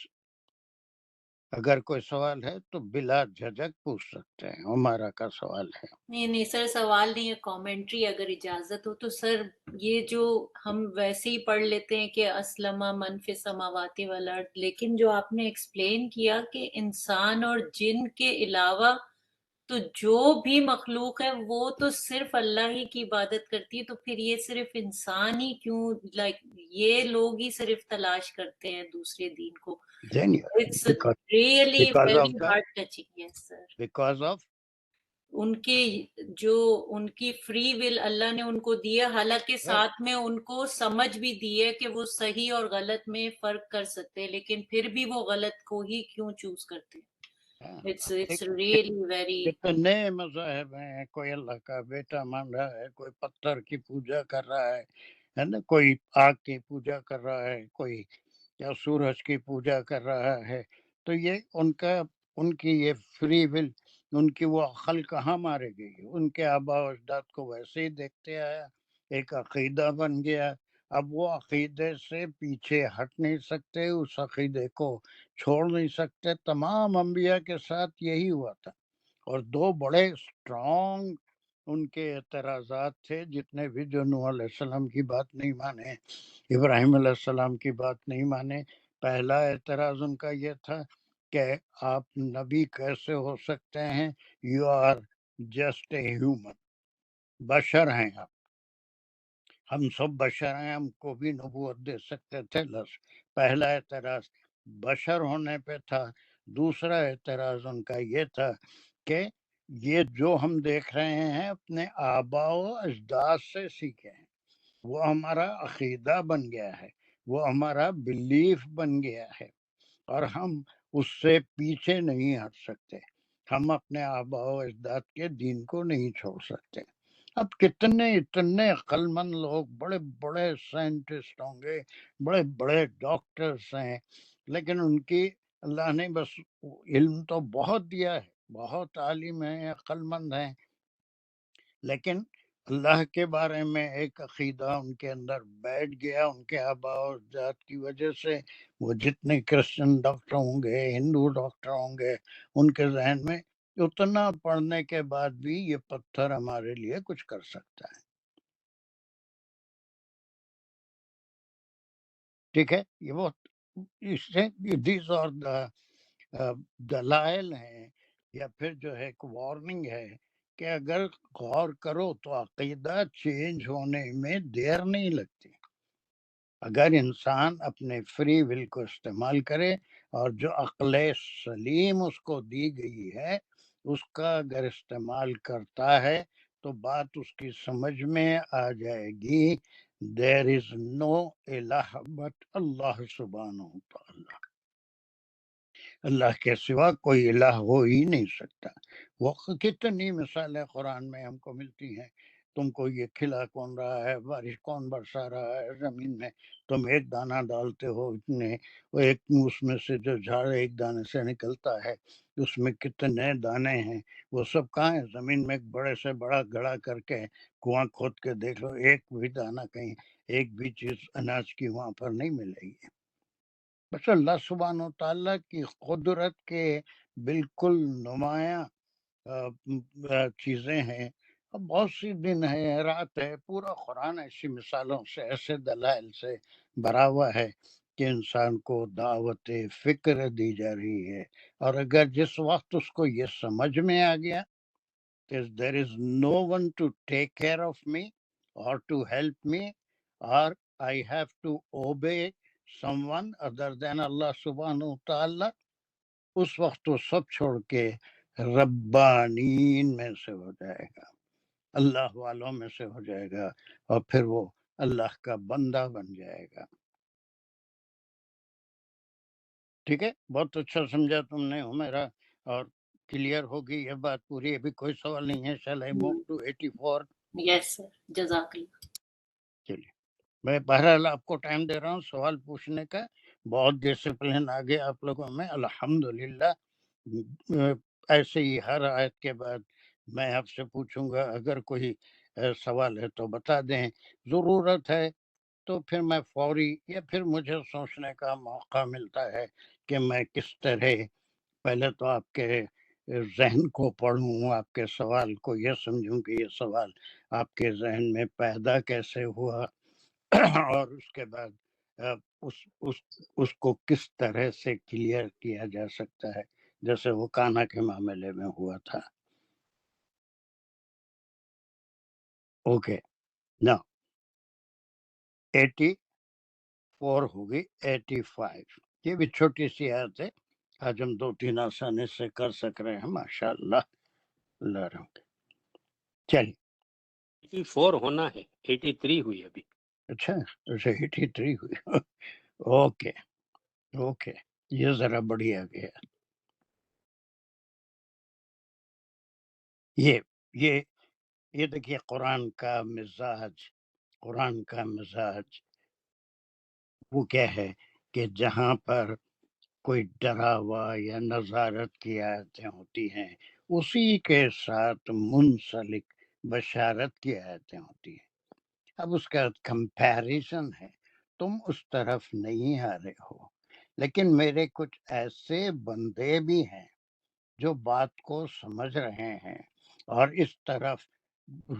Speaker 1: اگر کوئی سوال ہے تو بلا جھجک پوچھ سکتے ہیں. ہمارا کا سوال ہے.
Speaker 2: نہیں سر، سوال نہیں ہے، کامنٹری اگر اجازت ہو تو. سر یہ جو ہم ویسے ہی پڑھ لیتے ہیں کہ اسلمہ من فی السماوات والارض، لیکن جو آپ نے ایکسپلین کیا کہ انسان اور جن کے علاوہ تو جو بھی مخلوق ہے وہ تو صرف اللہ ہی کی عبادت کرتی ہے، تو پھر یہ صرف انسان ہی کیوں یہ لوگ ہی صرف تلاش کرتے ہیں دوسرے دین کو؟ It's really very heart-touching. Yes, sir.
Speaker 1: Because of
Speaker 2: ان کی فری ول اللہ نے ان کو دیا، حالانکہ ساتھ میں ان کو سمجھ بھی دی ہے کہ وہ صحیح اور غلط میں فرق کر سکتے ہیں، لیکن پھر بھی وہ غلط کو ہی کیوں چوز کرتے ہیں؟ It's really very...
Speaker 1: کتنے مذاہب ہیں، کوئی اللہ کا بیٹا مان رہا ہے، کوئی پتھر کی پوجا کر رہا ہے نا، کوئی آگ کی پوجا کر رہا ہے، کوئی یا سورج کی پوجا کر رہا ہے. تو یہ ان کی یہ فری ول، ان کی وہ عقل کہاں مارے گئی؟ ان کے آبا و اجداد کو ویسے ہی دیکھتے آیا، ایک عقیدہ بن گیا. اب وہ عقیدے سے پیچھے ہٹ نہیں سکتے، اس عقیدے کو چھوڑ نہیں سکتے. تمام انبیاء کے ساتھ یہی ہوا تھا. اور دو بڑے اسٹرانگ ان کے اعتراضات تھے، جتنے بھی جو نوح علیہ السلام کی بات نہیں مانے، ابراہیم علیہ السلام کی بات نہیں مانے. پہلا اعتراض ان کا یہ تھا کہ آپ نبی کیسے ہو سکتے ہیں؟ You are just a human, بشر ہیں آپ، ہم سب بشر ہیں، ہم کو بھی نبوت دے سکتے تھے. پہلا اعتراض بشر ہونے پہ تھا. دوسرا اعتراض ان کا یہ تھا کہ یہ جو ہم دیکھ رہے ہیں اپنے آبا و اجداد سے سیکھے ہیں، وہ ہمارا عقیدہ بن گیا ہے، وہ ہمارا بلیف بن گیا ہے، اور ہم اس سے پیچھے نہیں ہٹ سکتے. ہم اپنے آبا و اجداد کے دین کو نہیں چھوڑ سکتے. اب اتنے عقل مند لوگ، بڑے بڑے سائنٹسٹ ہوں گے، بڑے بڑے ڈاکٹرز ہیں، لیکن ان کی اللہ نے بس علم تو بہت دیا ہے، بہت عالم ہیں، عقل مند ہیں، لیکن اللہ کے بارے میں ایک عقیدہ ان کے اندر بیٹھ گیا. ان کے آبا و اجداد کی وجہ سے وہ جتنے کرسچن ڈاکٹر ہوں گے، ہندو ڈاکٹر ہوں گے، ان کے ذہن میں اتنا پڑھنے کے بعد بھی یہ پتھر ہمارے لیے کچھ کر سکتا ہے. ٹھیک ہے، یہ بہت اس سے دیز اور دلائل ہیں، یا پھر جو ہے ایک وارننگ ہے کہ اگر غور کرو تو عقیدہ چینج ہونے میں دیر نہیں لگتی. اگر انسان اپنے فری ول کو استعمال کرے اور جو عقل سلیم اس کو دی گئی ہے اس کا اگر استعمال کرتا ہے تو بات اس کی سمجھ میں آ جائے گی. There is no الہ but اللہ سبحانہ وتعالی. اللہ کے سوا کوئی الہ ہو ہی نہیں سکتا. وہ کتنی مثالیں قرآن میں ہم کو ملتی ہیں. تم کو یہ کھلا کون رہا ہے، بارش کون برسا رہا ہے، زمین میں تم ایک دانہ ڈالتے ہو، اتنے وہ ایک اس میں سے جو جھاڑ ایک دانے سے نکلتا ہے اس میں کتنے دانے ہیں، وہ سب کہاں ہیں؟ زمین میں ایک بڑے سے بڑا گڑھا کر کے کنواں کھود کے دیکھ لو، ایک بھی دانہ کہیں، ایک بھی چیز اناج کی وہاں پر نہیں ملے گی. بس اللہ سبحانہ و تعالیٰ کی قدرت کے بالکل نمایاں چیزیں ہیں. اب بہت سی دن ہے، رات ہے، پورا قرآن ایسی مثالوں سے، ایسے دلائل سے بھرا ہوا ہے کہ انسان کو دعوت فکر دی جا رہی ہے. اور اگر جس وقت اس کو یہ سمجھ میں آ گیا کہ there is no one to take care of me or to help me, or I have to obey someone other than اللہ سبحانہ وتعالی، اس وقت وہ سب چھوڑ کے ربانین میں سے ہو جائے گا، اللہ والوں میں سے ہو جائے گا، اور پھر وہ اللہ کا بندہ بن جائے گا. ٹھیک ہے، بہت اچھا سمجھا تم نے میرا، اور کلیئر ہوگی یہ بات پوری. ابھی کوئی سوال نہیں ہے. shall I move to 84؟
Speaker 2: Yes, sir. جزاک اللہ.
Speaker 1: چلیے، میں بہرحال آپ کو ٹائم دے رہا ہوں سوال پوچھنے کا. بہت ڈسپلن آگے آپ لوگوں میں الحمدللہ. ایسے ہی ہر آیت کے بعد میں آپ سے پوچھوں گا، اگر کوئی سوال ہے تو بتا دیں، ضرورت ہے تو پھر میں فوری، یا پھر مجھے سوچنے کا موقع ملتا ہے کہ میں کس طرح پہلے تو آپ کے ذہن کو پڑھوں، آپ کے سوال کو یہ سمجھوں کہ یہ سوال آپ کے ذہن میں پیدا کیسے ہوا، اور اس کے بعد اس کو کس طرح سے کلیئر کیا جا سکتا ہے، جیسے وہ کانا کے معاملے میں ہوا تھا. اوکے نا 84 ہوگی 85. یہ بھی چھوٹی سی آیت ہے، آج ہم 2-3 آسانی سے کر سک رہے ہیں ماشاء اللہ. اللہ رحم. چلیے
Speaker 7: 84 ہونا ہے، 83 ہوئی ابھی.
Speaker 1: اچھا 83 ہوئی. اوکے اوکے یہ ذرا بڑھیا گیا. یہ دیکھیے قرآن کا مزاج وہ کیا ہے کہ جہاں پر کوئی ڈراوا یا نظارت کی آیتیں ہوتی ہیں اسی کے ساتھ منسلک بشارت کی آیتیں ہوتی ہیں. اب اس کا کمپیریزن ہے، تم اس طرف نہیں آ رہے ہو، لیکن میرے کچھ ایسے بندے بھی ہیں جو بات کو سمجھ رہے ہیں اور اس طرف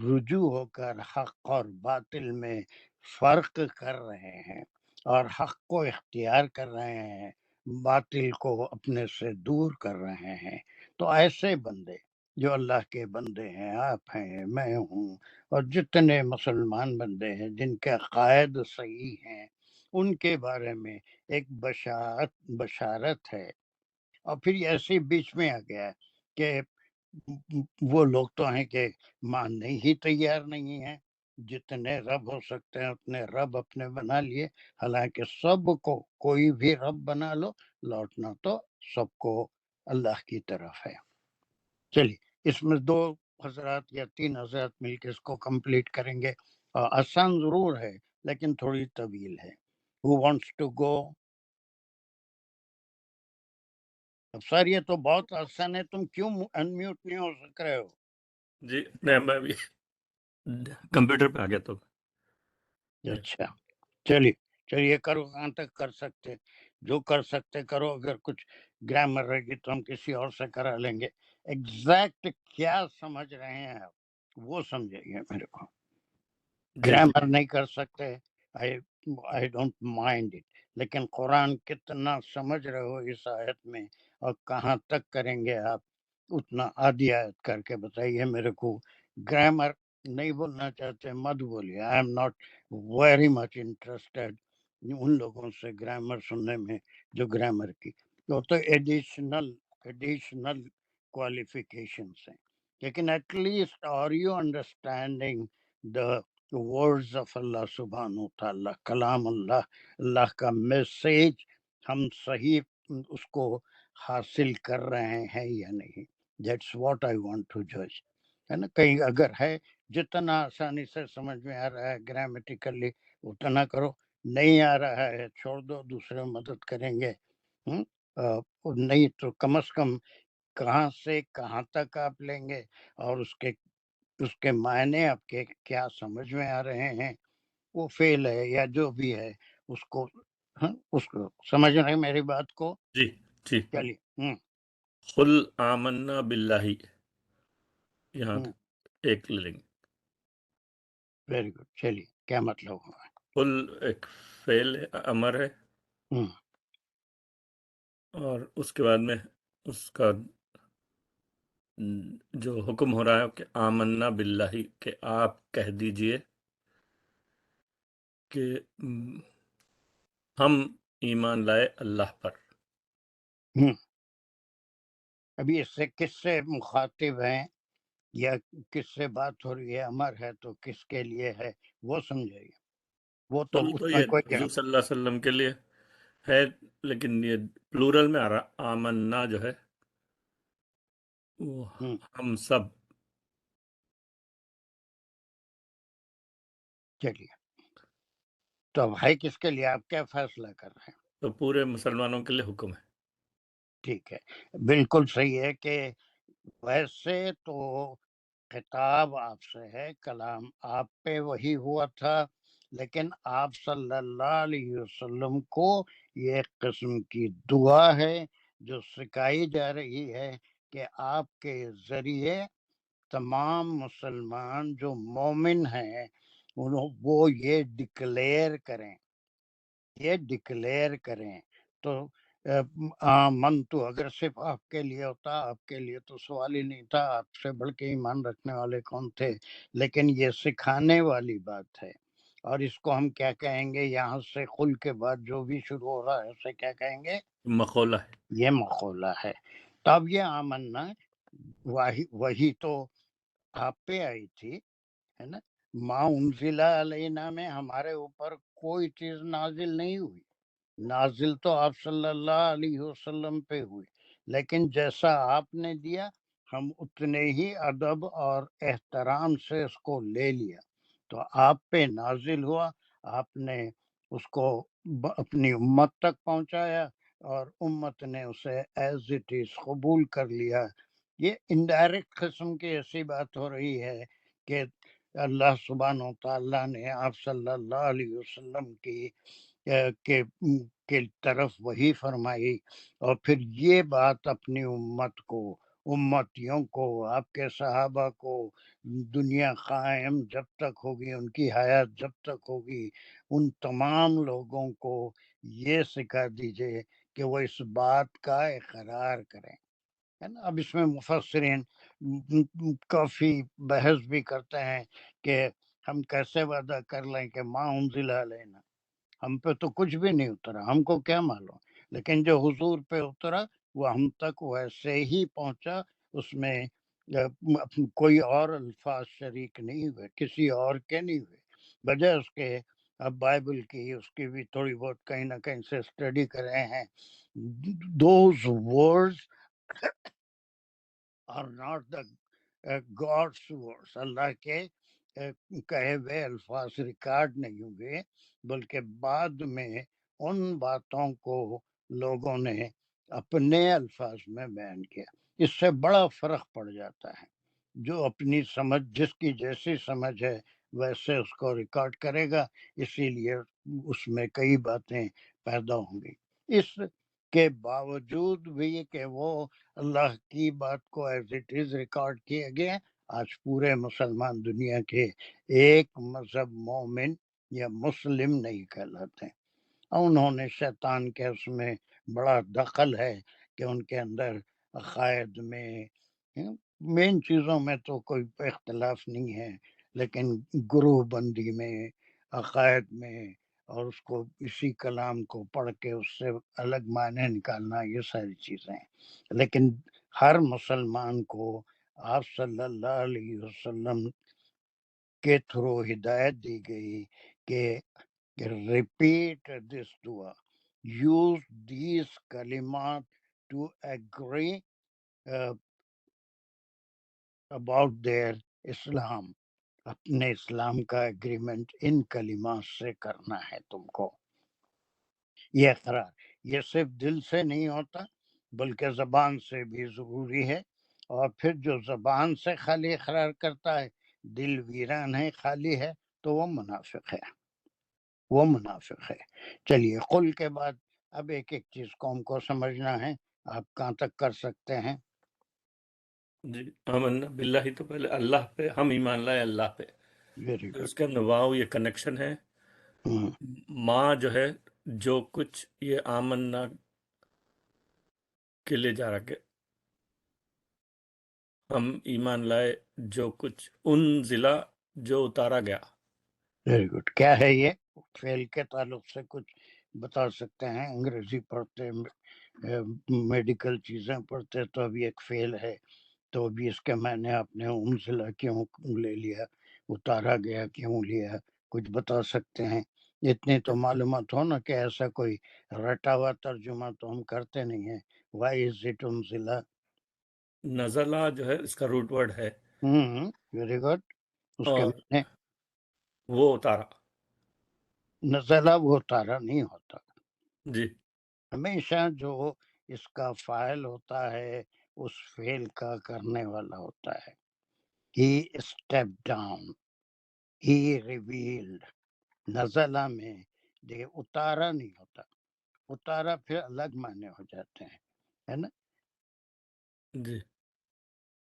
Speaker 1: رجوع ہو کر حق اور باطل میں فرق کر رہے ہیں اور حق کو اختیار کر رہے ہیں، باطل کو اپنے سے دور کر رہے ہیں. تو ایسے بندے جو اللہ کے بندے ہیں، آپ ہیں، میں ہوں، اور جتنے مسلمان بندے ہیں جن کے عقائد صحیح ہیں، ان کے بارے میں ایک بشارت ہے. اور پھر یہ ایسے بیچ میں آ گیا ہے کہ وہ لوگ تو ہیں کہ ماننے ہی تیار نہیں ہیں، جتنے رب ہو سکتے ہیں اتنے رب اپنے بنا لیے، حالانکہ سب کو کوئی بھی رب بنا لو، لوٹنا تو سب کو اللہ کی طرف ہے. چلیے اس میں 2 حضرات یا 3 حضرات مل کے اس کو کمپلیٹ کریں گے. آسان ضرور ہے لیکن تھوڑی طویل ہے. Who wants to go؟ سر یہ تو بہت آسان ہے، تم کیوں انمیوٹ نہیں ہو سک رہے ہو؟
Speaker 7: جی نہیں میں بھی کمپیوٹر پہ آ گیا تو.
Speaker 1: اچھا چلیے کرو، کہاں تک کر سکتے جو کر سکتے کرو. اگر کچھ گرامر رہے گی تو ہم کسی اور سے کرا لیں گے. ایگزیکٹ کیا سمجھ رہے ہیں آپ وہ سمجھائیے میرے کو. گرامر نہیں کر سکتے، I don't mind it، لیکن قرآن کتنا سمجھ رہے ہو اس آیت میں اور کہاں تک کریں گے آپ، اتنا آدھی آیت کر کے بتائیے میرے کو. گرامر نہیں بولنا چاہتے مت بولیے. I am not very much interested ان لوگوں سے گرامر سننے میں جو گرامر کی تو ایڈیشنل کوالیفیکیشنس ہیں. لیکن at least are you understanding the words of اللہ سبحانہ وتعالی، کلام اللہ کا میسیج ہم صحیح اس کو حاصل کر رہے ہیں یا نہیں. That's what I want to judge. ہے نا، کہیں اگر ہے جتنا آسانی سے سمجھ میں آ رہا ہے گرامیٹیکلی اتنا کرو، نہیں آ رہا ہے چھوڑ دو، دوسرے مدد کریں گے. نہیں تو کم از کم کہاں سے کہاں تک آپ لیں گے اور اس کے معنی آپ کے کیا سمجھ میں آ رہے ہیں، وہ فیل ہے یا جو بھی ہے اس کو سمجھ رہے ہیں میری بات کو.
Speaker 7: جی
Speaker 1: چلیے
Speaker 7: قل آمنا باللہ، یہاں ایک لیں.
Speaker 1: Very good. چلیے کیا مطلب ہوا؟
Speaker 7: قل ایک فعل امر ہے اور اس کے بعد میں اس کا جو حکم ہو رہا ہے کہ آمنا باللہ، کہ آپ کہہ دیجئے کہ ہم ایمان لائے اللہ پر.
Speaker 1: ابھی اس سے کس سے مخاطب ہیں یا کس سے بات ہو رہی ہے؟ امر ہے تو کس کے لیے ہے وہ سمجھائیے. وہ تو اس
Speaker 7: تو
Speaker 1: میں
Speaker 7: یہ
Speaker 1: کوئی
Speaker 7: حضور صلی اللہ علیہ وسلم کے لیے ہے، لیکن یہ پلورل میں آ رہا آمنا جو ہے وہ ہم سب.
Speaker 1: چلیے تو اب ہے کس کے لیے، آپ کیا فیصلہ کر رہے ہیں؟
Speaker 7: تو پورے مسلمانوں کے لیے حکم ہے.
Speaker 1: ٹھیک ہے، بالکل صحیح ہے کہ ویسے تو خطاب آپ سے ہے، کلام آپ پہ وہی ہوا تھا، لیکن آپ صلی اللہ علیہ وسلم کو یہ ایک قسم کی دعا ہے جو سکھائی جا رہی ہے کہ آپ کے ذریعے تمام مسلمان جو مومن ہیں وہ یہ ڈکلیئر کریں. تو من تو اگر صرف آپ کے لیے ہوتا، آپ کے لیے تو سوال ہی نہیں تھا، آپ سے بڑھ کے ایمان رکھنے والے کون تھے، لیکن یہ سکھانے والی بات ہے، اور اس کو ہم کیا کہیں گے، یہاں سے قل کے بعد جو بھی شروع ہو رہا ہے اسے کیا کہیں گے،
Speaker 7: مقولہ ہے،
Speaker 1: یہ مقولہ ہے۔ تو اب یہ آمنا وہی تو آپ پہ آئی تھی، ہے نا، ما انزل علینا میں ہمارے اوپر کوئی چیز نازل نہیں ہوئی، نازل تو آپ صلی اللہ علیہ وسلم پہ ہوئی، لیکن جیسا آپ نے دیا ہم اتنے ہی ادب اور احترام سے اس کو لے لیا، تو آپ پہ نازل ہوا، آپ نے اس کو اپنی امت تک پہنچایا اور امت نے اسے ایز اٹ از قبول کر لیا۔ یہ انڈائریکٹ قسم کی ایسی بات ہو رہی ہے کہ اللہ سبحانہ و تعالیٰ نے آپ صلی اللہ علیہ وسلم کی طرف وہی فرمائی، اور پھر یہ بات اپنی امت کو، امتیوں کو، آپ کے صحابہ کو، دنیا قائم جب تک ہوگی، ان کی حیات جب تک ہوگی، ان تمام لوگوں کو یہ سکھا دیجئے کہ وہ اس بات کا اقرار کریں، ہے نا۔ اب اس میں مفسرین کافی بحث بھی کرتے ہیں کہ ہم کیسے وعدہ کر لیں کہ ما انزل علینا، ہم پہ تو کچھ بھی نہیں اترا، ہم کو کیا معلوم، لیکن جو حضور پہ اترا وہ ہم تک ویسے ہی پہنچا، اس میں کوئی اور الفاظ شریک نہیں ہوئے، کسی اور کے نہیں ہوئے، وجہ اس کے اب بائبل کی اس کی بھی تھوڑی بہت کہیں نہ کہیں سے اسٹڈی کر رہے ہیں، those words are not the God's words، اللہ کے کہے ہوئے الفاظ ریکارڈ نہیں ہوئے، بلکہ بعد میں ان باتوں کو لوگوں نے اپنے الفاظ میں بیان کیا۔ اس سے بڑا فرق پڑ جاتا ہے، جو اپنی سمجھ، جس کی جیسی سمجھ ہے ویسے اس کو ریکارڈ کرے گا، اسی لیے اس میں کئی باتیں پیدا ہوں گی۔ اس کے باوجود بھی کہ وہ اللہ کی بات کو ایز اٹ از ریکارڈ کیا گیا، آج پورے مسلمان دنیا کے ایک مذہب مومن یا مسلم نہیں کہلاتے، انہوں نے شیطان کے اس میں بڑا دخل ہے کہ ان کے اندر عقائد میں، مین چیزوں میں تو کوئی اختلاف نہیں ہے، لیکن گروہ بندی میں، عقائد میں، اور اس کو اسی کلام کو پڑھ کے اس سے الگ معنی نکالنا، یہ ساری چیزیں ہیں، لیکن ہر مسلمان کو آپ صلی اللہ علیہ وسلم کے تھرو ہدایت دی گئی کہ repeat this dua, use these kalimat to agree about their Islam، اپنے اسلام کا اگریمنٹ ان کلمات سے کرنا ہے تم کو۔ یہ اقرار یہ صرف دل سے نہیں ہوتا بلکہ زبان سے بھی ضروری ہے، اور پھر جو زبان سے خالی اقرار کرتا ہے، دل ویران ہے، خالی ہے، تو وہ منافق ہے، وہ منافق ہے۔ چلیے قل کے بعد اب ایک ایک چیز قوم کو سمجھنا ہے، آپ کہاں تک کر سکتے ہیں؟
Speaker 7: جی آمنا باللہ، تو پہلے اللہ پہ ہم ایمان لائے، اللہ پہ،
Speaker 1: ویری
Speaker 7: پھر
Speaker 1: گڈ۔
Speaker 7: اس کے اندر واو یہ کنیکشن ہے، ماں جو ہے جو کچھ یہ آمنا کے لیے جا رہا کہ ہم ایمان لائے جو کچھ ان ضلع جو اتارا گیا۔
Speaker 1: Very good. کیا ہے یہ؟ فعل کے تعلق سے کچھ بتا سکتے ہیں؟ انگریزی پڑھتے، میڈیکل چیزیں پڑھتے تو ابھی ایک فعل ہے، تو ابھی اس کے میں نے آپ نے انزلہ کیوں لے لیا، اتارا گیا کیوں لیا، کچھ بتا سکتے ہیں؟ اتنی تو معلومات ہو نا کہ ایسا کوئی رٹا ہوا ترجمہ تو ہم کرتے نہیں ہیں۔ وائی از اٹ انزلہ؟
Speaker 7: نزلہ جو ہے اس کا روٹ ورڈ ہے،
Speaker 1: ویری گڈ۔ اس کے
Speaker 7: اور
Speaker 1: معنی
Speaker 7: وہ اتارا۔
Speaker 1: نزلہ وہ اتارا نہیں ہوتا،
Speaker 7: جی
Speaker 1: ہمیشہ جو اس کا فاعل ہوتا ہے اس فعل کا کرنے والا ہوتا ہے۔ He stepped down, he revealed۔ نزلہ میں دیکھیں اتارا نہیں ہوتا، اتارا پھر الگ معنی ہو جاتے ہیں، ہے نا۔
Speaker 7: جی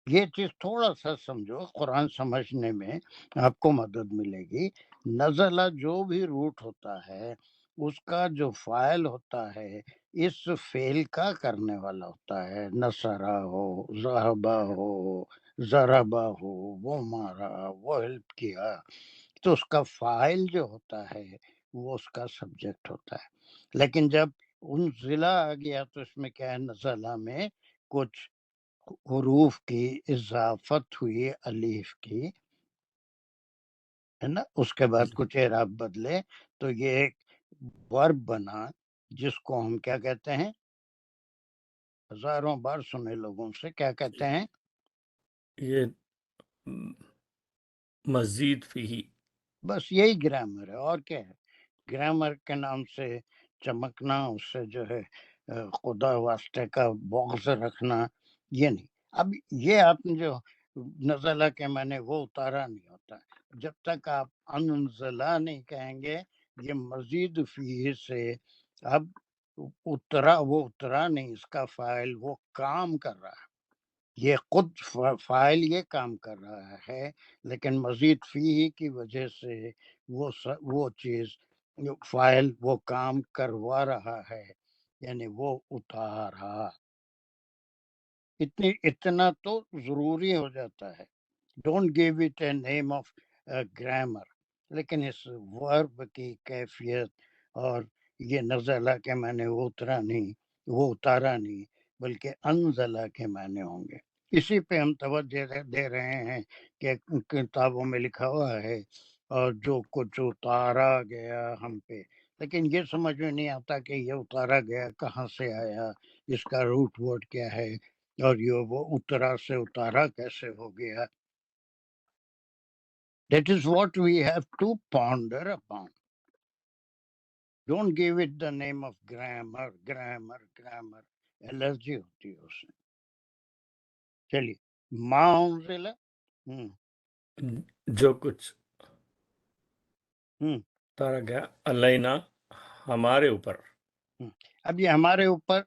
Speaker 1: یہ چیز تھوڑا سا سمجھو، قرآن سمجھنے میں آپ کو مدد ملے گی۔ نزلہ جو بھی روٹ ہوتا ہے اس کا جو فاعل ہوتا ہے اس فعل کا کرنے والا ہوتا ہے. نصرہ ہو، ذہبہ ہو، ضربہ ہو، وہ مارا، وہ ہیلپ کیا، تو اس کا فاعل جو ہوتا ہے وہ اس کا سبجیکٹ ہوتا ہے. لیکن جب انزلہ آ گیا تو اس میں کیا ہے، نزلہ میں کچھ حروف کی اضافت ہوئی الف کی، ہے نا، اس کے بعد کچھ اعراب بدلے تو یہ ایک ورب بنا جس کو ہم کیا کہتے ہیں، ہزاروں بار سنے لوگوں سے، کیا کہتے ہیں؟
Speaker 7: یہ مزید فی.
Speaker 1: بس یہی گرامر ہے، اور کیا ہے؟ گرامر کے نام سے چمکنا، اس سے جو ہے خدا واسطے کا بغض رکھنا، یہ نہیں. اب یہ آپ نے جو نزلہ کے معنی وہ اتارا نہیں ہوتا. جب تک آپ انزلہ نہیں کہیں گے، یہ مزید فی سے اب اترا، وہ اترا نہیں، اس کا فاعل وہ کام کر رہا ہے، یہ خود فاعل یہ کام کر رہا ہے، لیکن مزید فی کی وجہ سے وہ چیز فاعل وہ کام کروا رہا ہے، یعنی وہ اتارا. اتنا تو ضروری ہو جاتا ہے. Don't give it a name of grammar. لیکن اس ورب کی کیفیت اور یہ نزلہ کے معنی وہ اترا نہیں، وہ اتارا نہیں، بلکہ انزلہ کے معنی ہوں گے. اسی پہ ہم توجہ دے رہے ہیں کہ کتابوں میں لکھا ہوا ہے اور جو کچھ اتارا گیا ہم پہ، لیکن یہ سمجھ میں نہیں آتا کہ یہ اتارا گیا کہاں سے آیا، اس کا روٹ ورڈ کیا ہے، اور یہ وہ اترا سے اتارا کیسے ہو گیا. That is what we have to ponder upon. Don't give it the name of grammar. Allergy ہوتی ہے اس میں. چلیے، ما انزل،
Speaker 7: جو کچھ اتارا گیا علینا، ہمارے اوپر.
Speaker 1: اب یہ ہمارے اوپر،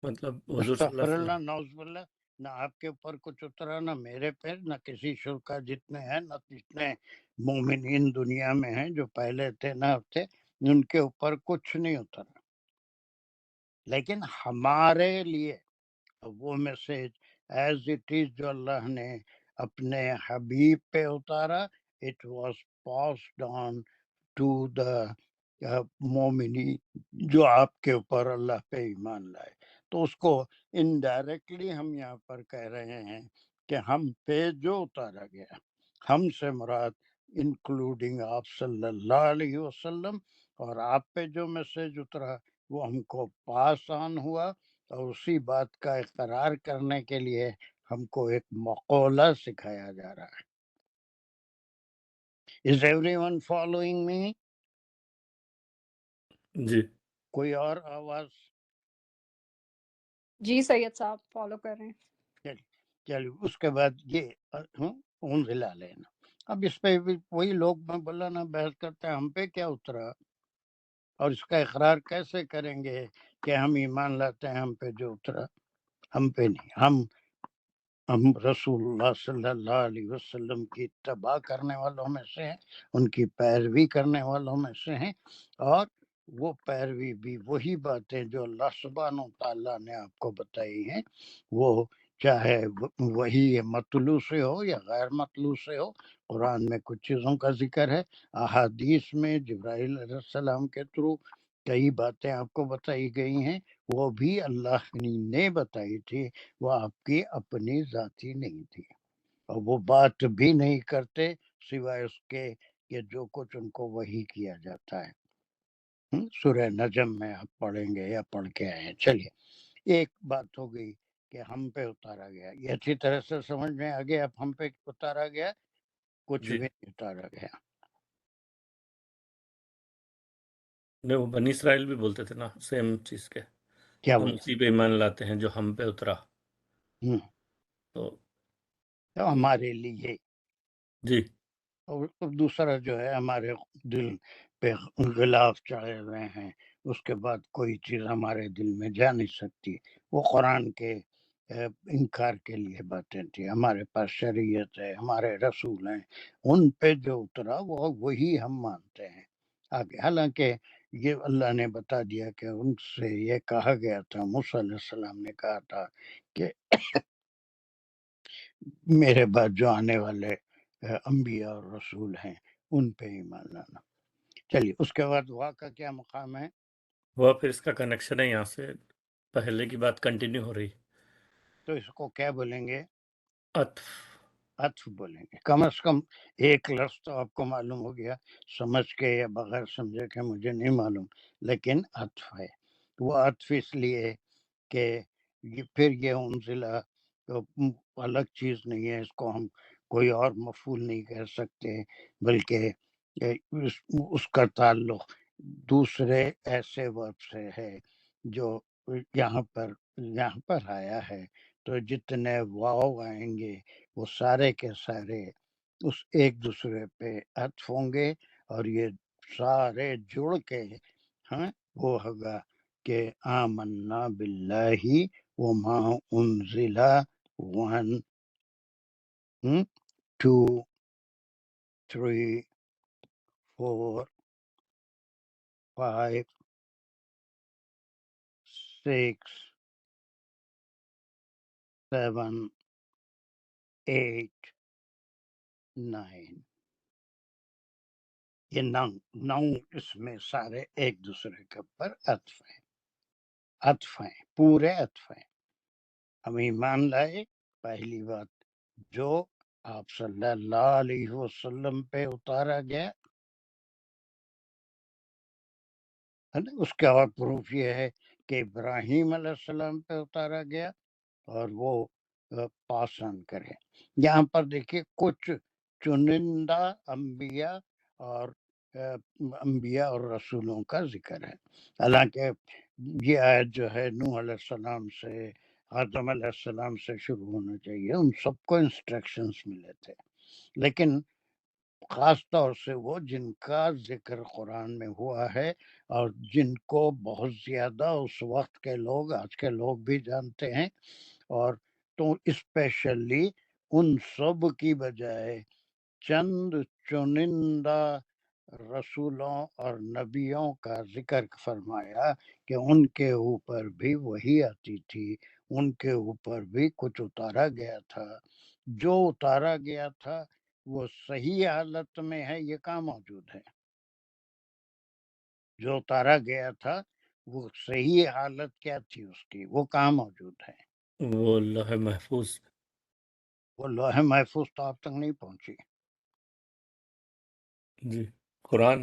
Speaker 7: مطلب حضور صلی اللہ
Speaker 1: استغفر
Speaker 7: علیہ
Speaker 1: اللہ،
Speaker 7: وسلم،
Speaker 1: نعوذ باللہ، نہ آپ کے اوپر کچھ اترا، نہ میرے پہ، نہ کسی شرکا جتنے ہیں، نہ جتنے مومنین دنیا میں ہیں جو پہلے تھے نہ اب تھے، ان کے اوپر کچھ نہیں اترا. لیکن ہمارے لیے وہ میسج ایز اٹ از جو اللہ نے اپنے حبیب پہ اتارا، it was passed on to the مومنی جو آپ کے اوپر اللہ پہ ایمان لائے. تو اس کو انڈائریکٹلی ہم یہاں پر کہہ رہے ہیں کہ ہم پہ جو اتارا گیا، ہم سے مراد انکلوڈنگ آپ صلی اللہ علیہ وسلم، اور آپ پہ جو میسج اترا وہ ہم کو پاس آن ہوا، اور اسی بات کا اقرار کرنے کے لیے ہم کو ایک مقولہ سکھایا جا رہا ہے. Is everyone following me؟
Speaker 7: جی.
Speaker 1: کوئی اور آواز؟
Speaker 6: جی سید صاحب فالو کر رہے ہیں.
Speaker 1: چلیے اس کے بعد یہ انزلہ لینا. اب اس پہ بھی وہی لوگ میں بولا نا بحث کرتے ہیں ہم پہ کیا اترا، اور اس کا اقرار کیسے کریں گے کہ ہم ایمان لاتے ہیں ہم پہ جو اترا. ہم پہ نہیں، ہم رسول اللہ صلی اللہ علیہ وسلم کی اتباع کرنے والوں میں سے ہیں، ان کی پیروی کرنے والوں میں سے ہیں، اور وہ پیروی بھی وہی باتیں جو اللہ سبحانہ و تعالیٰ نے آپ کو بتائی ہیں، وہ چاہے وہی مطلوع سے ہو یا غیر مطلوع سے ہو. قرآن میں کچھ چیزوں کا ذکر ہے، احادیث میں جبرائیل علیہ السلام کے تھرو کئی باتیں آپ کو بتائی گئی ہیں، وہ بھی اللہ نے بتائی تھی، وہ آپ کی اپنی ذاتی نہیں تھی، اور وہ بات بھی نہیں کرتے سوائے اس کے کہ جو کچھ ان کو وحی کیا جاتا ہے. سورہ نجم میں آپ پڑھیں گے یا پڑھ کے آئے ہیں. چلیے، ایک بات ہو گئی کہ ہم پہ اتارا گیا، یہ اچھی طرح سے سمجھ میں آ گیا. اب ہم پہ اتارا گیا کچھ
Speaker 7: جی.
Speaker 1: بھی نہیں اتارا گیا.
Speaker 7: نہیں، وہ بنی اسرائیل بھی بولتے تھے نا سیم چیز کے،
Speaker 1: کیا
Speaker 7: ہم
Speaker 1: بولتے
Speaker 7: اسی پہ ایمان لاتے ہیں جو ہم پہ اترا. تو
Speaker 1: ہمارے لیے.
Speaker 7: جی.
Speaker 1: اور دوسرا جو ہے ہمارے دل پہ غلاف چڑھے ہوئے ہیں، اس کے بعد کوئی چیز ہمارے دل میں جا نہیں سکتی. وہ قرآن کے انکار کے لیے باتیں تھی. ہمارے پاس شریعت ہے، ہمارے رسول ہیں، ان پہ جو اترا وہ وہی ہم مانتے ہیں. آگے حالانکہ یہ اللہ نے بتا دیا کہ ان سے یہ کہا گیا تھا، موسیٰ علیہ السلام نے کہا تھا کہ میرے بعد جو آنے والے انبیاء اور رسول ہیں ان پہ ایمان لانا۔ چلیے اس کے بعد وا کا کیا مقام ہے؟
Speaker 7: وہ پھر اس کا کنیکشن ہے، یہاں سے پہلے کی بات کنٹینیو ہو رہی،
Speaker 1: تو اس کو کیا بولیں گے؟
Speaker 7: عطف۔
Speaker 1: عطف بولیں گے۔ کم از کم ایک لفظ تو آپ کو معلوم ہو گیا، سمجھ کے یا بغیر سمجھے کہ مجھے نہیں معلوم، لیکن عطف ہے۔ وہ عطف اس لیے کہ پھر یہ انزلہ الگ چیز نہیں ہے، اس کو ہم کوئی اور مفعول نہیں کہہ سکتے، بلکہ اس کا تعلق دوسرے ایسے ورب سے ہے جو یہاں پر آیا ہے۔ تو جتنے واو آئیں گے وہ سارے کے سارے اس ایک دوسرے پہ عطف ہوں گے، اور یہ سارے جڑ کے وہ ہوگا کہ آمنا باللہ وما انزل 1 2 3 4 5 6 7 8 9۔ یہ نو اس میں سارے ایک دوسرے کے اوپر عطف ہیں، پورے عطف ہیں۔ ہم ایمان لائے، پہلی بات جو آپ صلی اللہ علیہ وسلم پہ اتارا گیا ہے نا، اس کا اور پروف یہ ہے کہ ابراہیم علیہ السلام پہ اتارا گیا اور وہ پاس آن کرے۔ یہاں پر دیکھیے کچھ چنندہ انبیاء اور رسولوں کا ذکر ہے، حالانکہ یہ آیت جو ہے نوح علیہ السلام سے آدم علیہ السلام سے شروع ہونا چاہیے، ان سب کو انسٹرکشنز ملے تھے، لیکن خاص طور سے وہ جن کا ذکر قرآن میں ہوا ہے اور جن کو بہت زیادہ اس وقت کے لوگ، آج کے لوگ بھی جانتے ہیں، اور تو اسپیشلی ان سب کی بجائے چند چنندہ رسولوں اور نبیوں کا ذکر فرمایا کہ ان کے اوپر بھی وہی آتی تھی، ان کے اوپر بھی کچھ اتارا گیا تھا۔ جو اتارا گیا تھا وہ صحیح حالت میں ہے، یہ کہاں موجود ہے؟ جو اتارا گیا تھا وہ صحیح حالت کیا تھی اس کی، وہ کہاں موجود ہے؟
Speaker 7: وہ لوح محفوظ۔
Speaker 1: وہ لوح محفوظ تو آپ تک نہیں پہنچی۔
Speaker 7: جی قرآن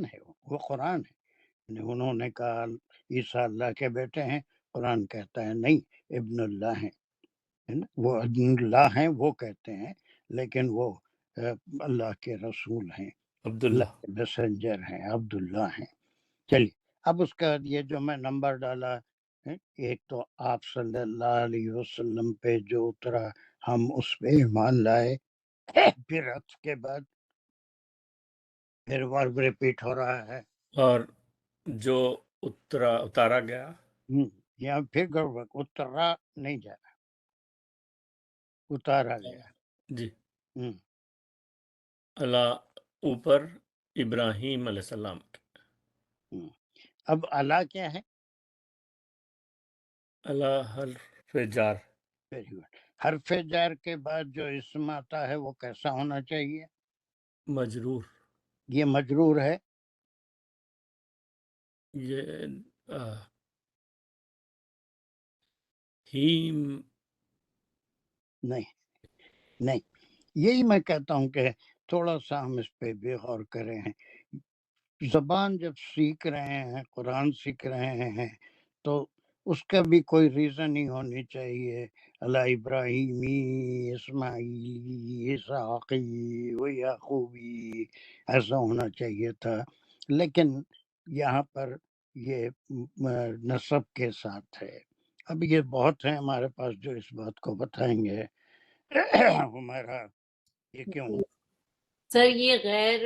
Speaker 1: ہے، وہ قرآن ہے۔ انہوں نے کہا عیسیٰ اللہ کے بیٹے ہیں، قرآن کہتا ہے نہیں، ابن اللہ ہیں، وہ ابن اللہ ہیں وہ کہتے ہیں، لیکن وہ اللہ کے رسول ہیں،
Speaker 7: عبداللہ۔
Speaker 1: اللہ کے میسنجر ہیں، عبداللہ ہیں۔ چلیے اب اس کا یہ جو میں نمبر ڈالا ہے، ایک تو آپ صلی اللہ علیہ وسلم پہ جو اترا ہم اس پہ ایمان لائے، پھر عطف کے بعد پھر ورب ریپیٹ ہو رہا ہے،
Speaker 7: اور جو اتارا گیا،
Speaker 1: یہاں پھر گڑبڑ، اترا نہیں جا رہا، اتارا گیا۔
Speaker 7: جی
Speaker 1: ہوں
Speaker 7: اللہ اوپر ابراہیم علیہ السلام۔
Speaker 1: اب اللہ کیا ہے؟
Speaker 7: اللہ حرف جار۔
Speaker 1: Very good. حرف جار کے بعد جو اسم آتا ہے وہ کیسا ہونا چاہیے؟
Speaker 7: مجرور۔
Speaker 1: یہ مجرور ہے؟
Speaker 7: یہ ہیم
Speaker 1: نہیں، یہی میں کہتا ہوں کہ تھوڑا سا ہم اس پہ بھی غور کریں۔ زبان جب سیکھ رہے ہیں، قرآن سیکھ رہے ہیں، تو اس کا بھی کوئی ریزن ہی ہونی چاہیے۔ اللہ ابراہیمی، اسماعیلی، اسحاقی و یعقوبی، ایسا ہونا چاہیے تھا، لیکن یہاں پر یہ نسب کے ساتھ ہے۔ اب یہ بہت ہیں ہمارے پاس جو اس بات کو بتائیں گے۔ ہمارا یہ کیوں؟
Speaker 2: سر یہ غیر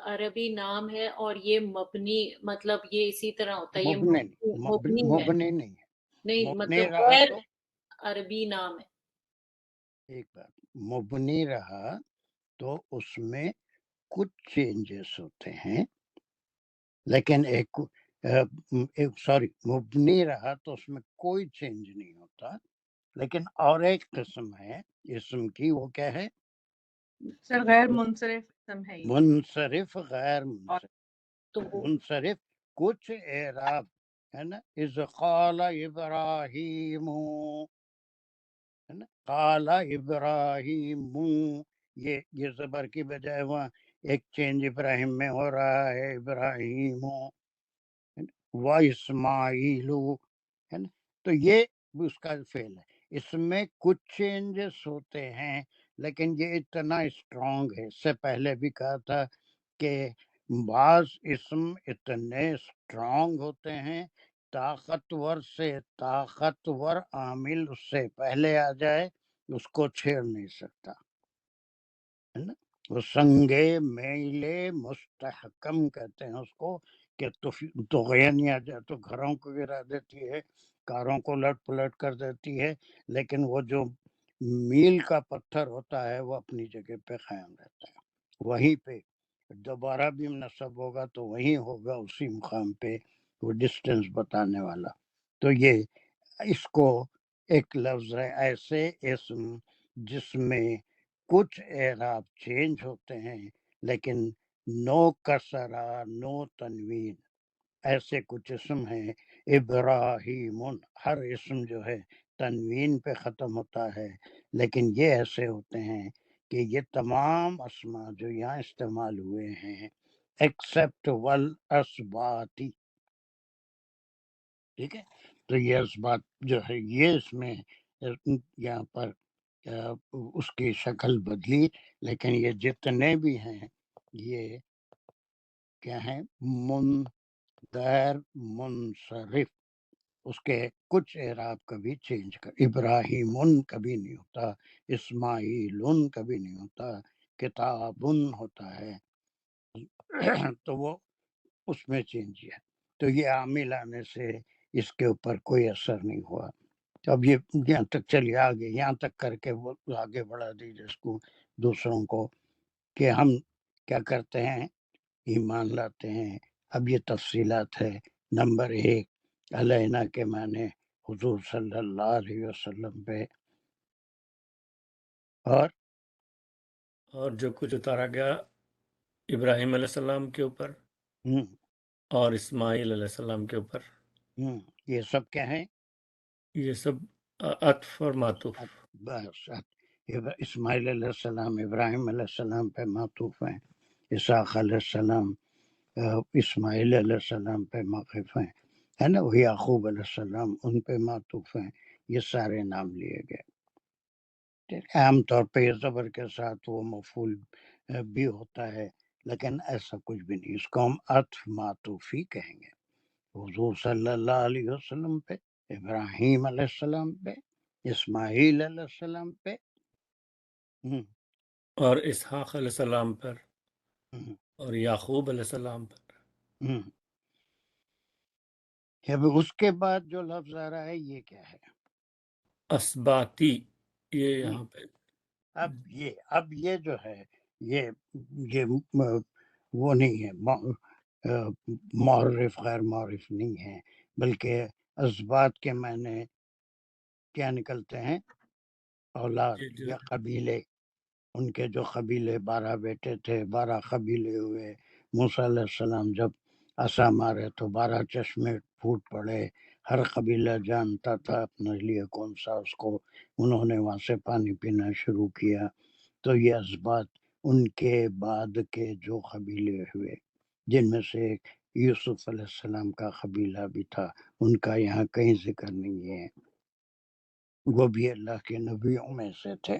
Speaker 2: عربی نام ہے اور یہ مبنی، مطلب یہ اسی طرح ہوتا ہے، یہ
Speaker 1: مبنی نہیں ہے،
Speaker 2: نہیں،
Speaker 1: مبنی
Speaker 2: مطلب
Speaker 1: رہا
Speaker 2: غیر
Speaker 1: تو
Speaker 2: عربی نام ہے۔
Speaker 1: ایک بات، مبنی رہا تو اس میں کچھ چینجز ہوتے ہیں، لیکن ایک سوری مبنی رہا تو اس میں کوئی چینج نہیں ہوتا. لیکن اور ایک قسم ہے اسم کی، وہ کیا ہے؟
Speaker 5: سر غیر منصرف اسم ہے یہ.
Speaker 1: منصرف غیر منصرف.
Speaker 2: تو
Speaker 1: منصرف کچھ اعراب ہے نا، اذ قال ابراہیم ہے نا، قال ابراہیم، یہ زبر کی بجائے وہاں ایک چینج ابراہیم میں ہو رہا ہے، ابراہیم و اسماعیل ہے نا. تو یہ اس کا فعل ہے. اس میں کچھ چینجز ہوتے ہیں لیکن یہ اتنا اسٹرانگ ہے. اس سے پہلے بھی کہا تھا کہ بعض اسم اتنے اسٹرانگ ہوتے ہیں، طاقتور سے طاقتور عامل اس سے پہلے آ جائے اس کو چھیڑ نہیں سکتا ہے نا. وہ سنگے میلے مستحکم کہتے ہیں اس کو، کہ طغیان آ جائے تو گھروں کو گرا دیتی ہے، کاروں کو لٹ پلٹ کر دیتی ہے، لیکن وہ جو میل کا پتھر ہوتا ہے وہ اپنی جگہ پہ قائم رہتا ہے. وہیں پہ دوبارہ بھی نصب ہوگا تو وہیں ہوگا، اسی مقام پہ، وہ ڈسٹینس بتانے والا. تو یہ اس کو ایک لفظ ہے ایسے اسم جس میں کچھ اعراب چینج ہوتے ہیں لیکن نو کسرہ نو تنوین. ایسے کچھ اسم ہیں. ابراہیم، ہر اسم جو ہے تنوین پہ ختم ہوتا ہے، لیکن یہ ایسے ہوتے ہیں کہ یہ تمام اسما جو یہاں استعمال ہوئے ہیں ایکسپٹ والاسباتی، ٹھیک ہے. تو یہ اسبات جو ہے یہ اس میں یہاں پر اس کی شکل بدلی، لیکن یہ جتنے بھی ہیں یہ کیا ہیں؟ غیر منصرف. اس کے کچھ اعراب کبھی چینج کر، ابراہیم کبھی نہیں ہوتا، اسماعیل کبھی نہیں ہوتا، کتاب ہوتا ہے. تو وہ اس میں چینج ہے. تو یہ عامل آنے سے اس کے اوپر کوئی اثر نہیں ہوا. اب یہ یہاں تک چلیے آگے، یہاں تک کر کے وہ آگے بڑھا دیجیے اس کو دوسروں کو کہ ہم کیا کرتے ہیں، ایمان لاتے ہیں. اب یہ تفصیلات ہے. نمبر 1 علینا کے معنی حضور صلی اللہ علیہ وسلم پہ، اور
Speaker 7: جو کچھ اتارا گیا ابراہیم علیہ السلام کے اوپر اور اسماعیل علیہ السلام کے اوپر،
Speaker 1: یہ سب کیا ہیں؟
Speaker 7: یہ سب عطف اور معطوف.
Speaker 1: بس اسماعیل علیہ السلام ابراہیم علیہ السلام پہ معطوف ہیں، اسحاق علیہ السلام اسماعیل علیہ السلام پہ موقف ہیں، ہے نا. وہ یعقوب علیہ السلام ان پہ معطوف ہیں. یہ سارے نام لیے گئے. عام طور پہ یہ زبر کے ساتھ وہ مفعول بھی ہوتا ہے، لیکن ایسا کچھ بھی نہیں. اس کو ہم عطف معطوفی کہیں گے. حضور صلی اللہ علیہ وسلم پہ، ابراہیم علیہ السلام پہ، اسماعیل علیہ السلام پہ،
Speaker 7: اور اسحاق علیہ السلام پر اور یعقوب علیہ السلام پر.
Speaker 1: اب اس کے بعد جو لفظ آ رہا ہے یہ کیا ہے؟
Speaker 7: اسباتی. یہ یہاں پہ
Speaker 1: اب یہ جو ہے یہ وہ نہیں ہے، معرف غیر معرف نہیں ہے، بلکہ اسبات کے معنی کیا نکلتے ہیں؟ اولاد یا قبیلے. ان کے جو قبیلے 12 بیٹے تھے، 12 قبیلے ہوئے. موسیٰ علیہ السلام جب عصا مارے تو 12 چشمے پھوٹ پڑے. ہر قبیلہ جانتا تھا اپنے لیے کون سا، اس کو انہوں نے وہاں سے پانی پینا شروع کیا. تو یہ اسبات ان کے بعد کے جو قبیلے ہوئے، جن میں سے ایک یوسف علیہ السلام کا قبیلہ بھی تھا، ان کا یہاں کہیں ذکر نہیں ہے. وہ بھی اللہ کے نبیوں میں سے تھے.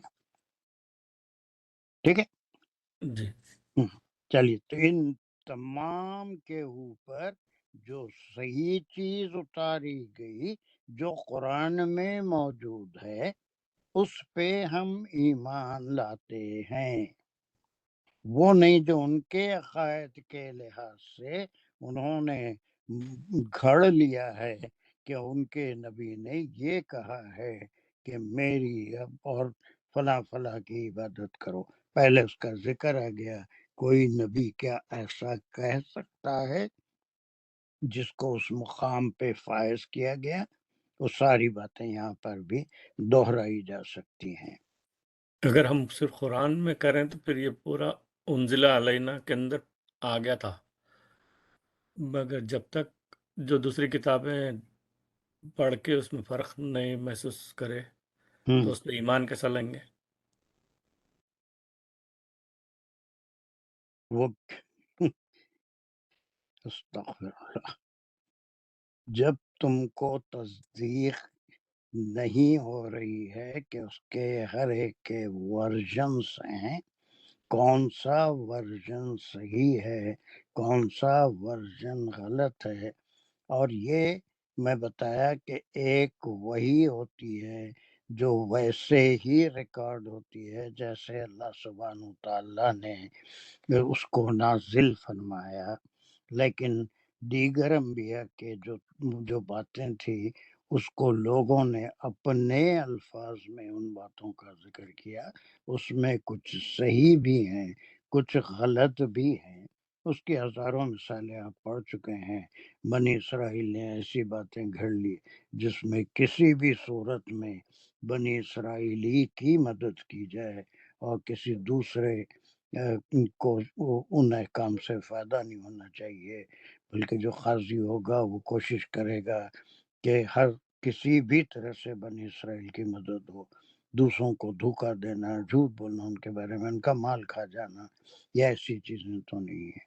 Speaker 1: ٹھیک ہے
Speaker 7: جی.
Speaker 1: چلیے. تو ان تمام کے اوپر جو صحیح چیز اتاری گئی جو قرآن میں موجود ہے اس پہ ہم ایمان لاتے ہیں. وہ نہیں جو ان کے عقائد کے لحاظ سے انہوں نے گھڑ لیا ہے کہ ان کے نبی نے یہ کہا ہے کہ میری اور فلاں فلاں کی عبادت کرو. پہلے اس کا ذکر آ گیا. کوئی نبی کیا ایسا کہہ سکتا ہے جس کو اس مقام پہ فائز کیا گیا، وہ ساری باتیں یہاں پر بھی دہرائی جا سکتی ہیں۔
Speaker 7: اگر ہم صرف قرآن میں کریں تو پھر یہ پورا انزل علینا کے اندر آ گیا تھا، مگر جب تک جو دوسری کتابیں پڑھ کے اس میں فرق نہیں محسوس کرے تو اس پہ ایمان کیسا لیں گے؟
Speaker 1: وہ استغفر اللہ، جب تم کو تصدیق نہیں ہو رہی ہے کہ اس کے ہر ایک کے ورژنس ہیں، کون سا ورژن صحیح ہے کون سا ورژن غلط ہے، اور یہ میں بتایا کہ ایک وہی ہوتی ہے جو ویسے ہی ریکارڈ ہوتی ہے جیسے اللہ سبحانہ وتعالیٰ نے اس کو نازل فرمایا، لیکن دیگر انبیاء کے جو باتیں تھی اس کو لوگوں نے اپنے الفاظ میں ان باتوں کا ذکر کیا، اس میں کچھ صحیح بھی ہیں کچھ غلط بھی ہیں، اس کی ہزاروں مثالیں آپ پڑھ چکے ہیں۔ بنی اسرائیل نے ایسی باتیں گھڑ لی جس میں کسی بھی صورت میں بنی اسرائیلی کی مدد کی جائے اور کسی دوسرے کو ان احکام سے فائدہ نہیں ہونا چاہیے، بلکہ جو قاضی ہوگا وہ کوشش کرے گا کہ ہر کسی بھی طرح سے بنی اسرائیل کی مدد ہو۔ دوسروں کو دھوکہ دینا، جھوٹ بولنا ان کے بارے میں، ان کا مال کھا جانا، یہ ایسی چیزیں تو نہیں ہے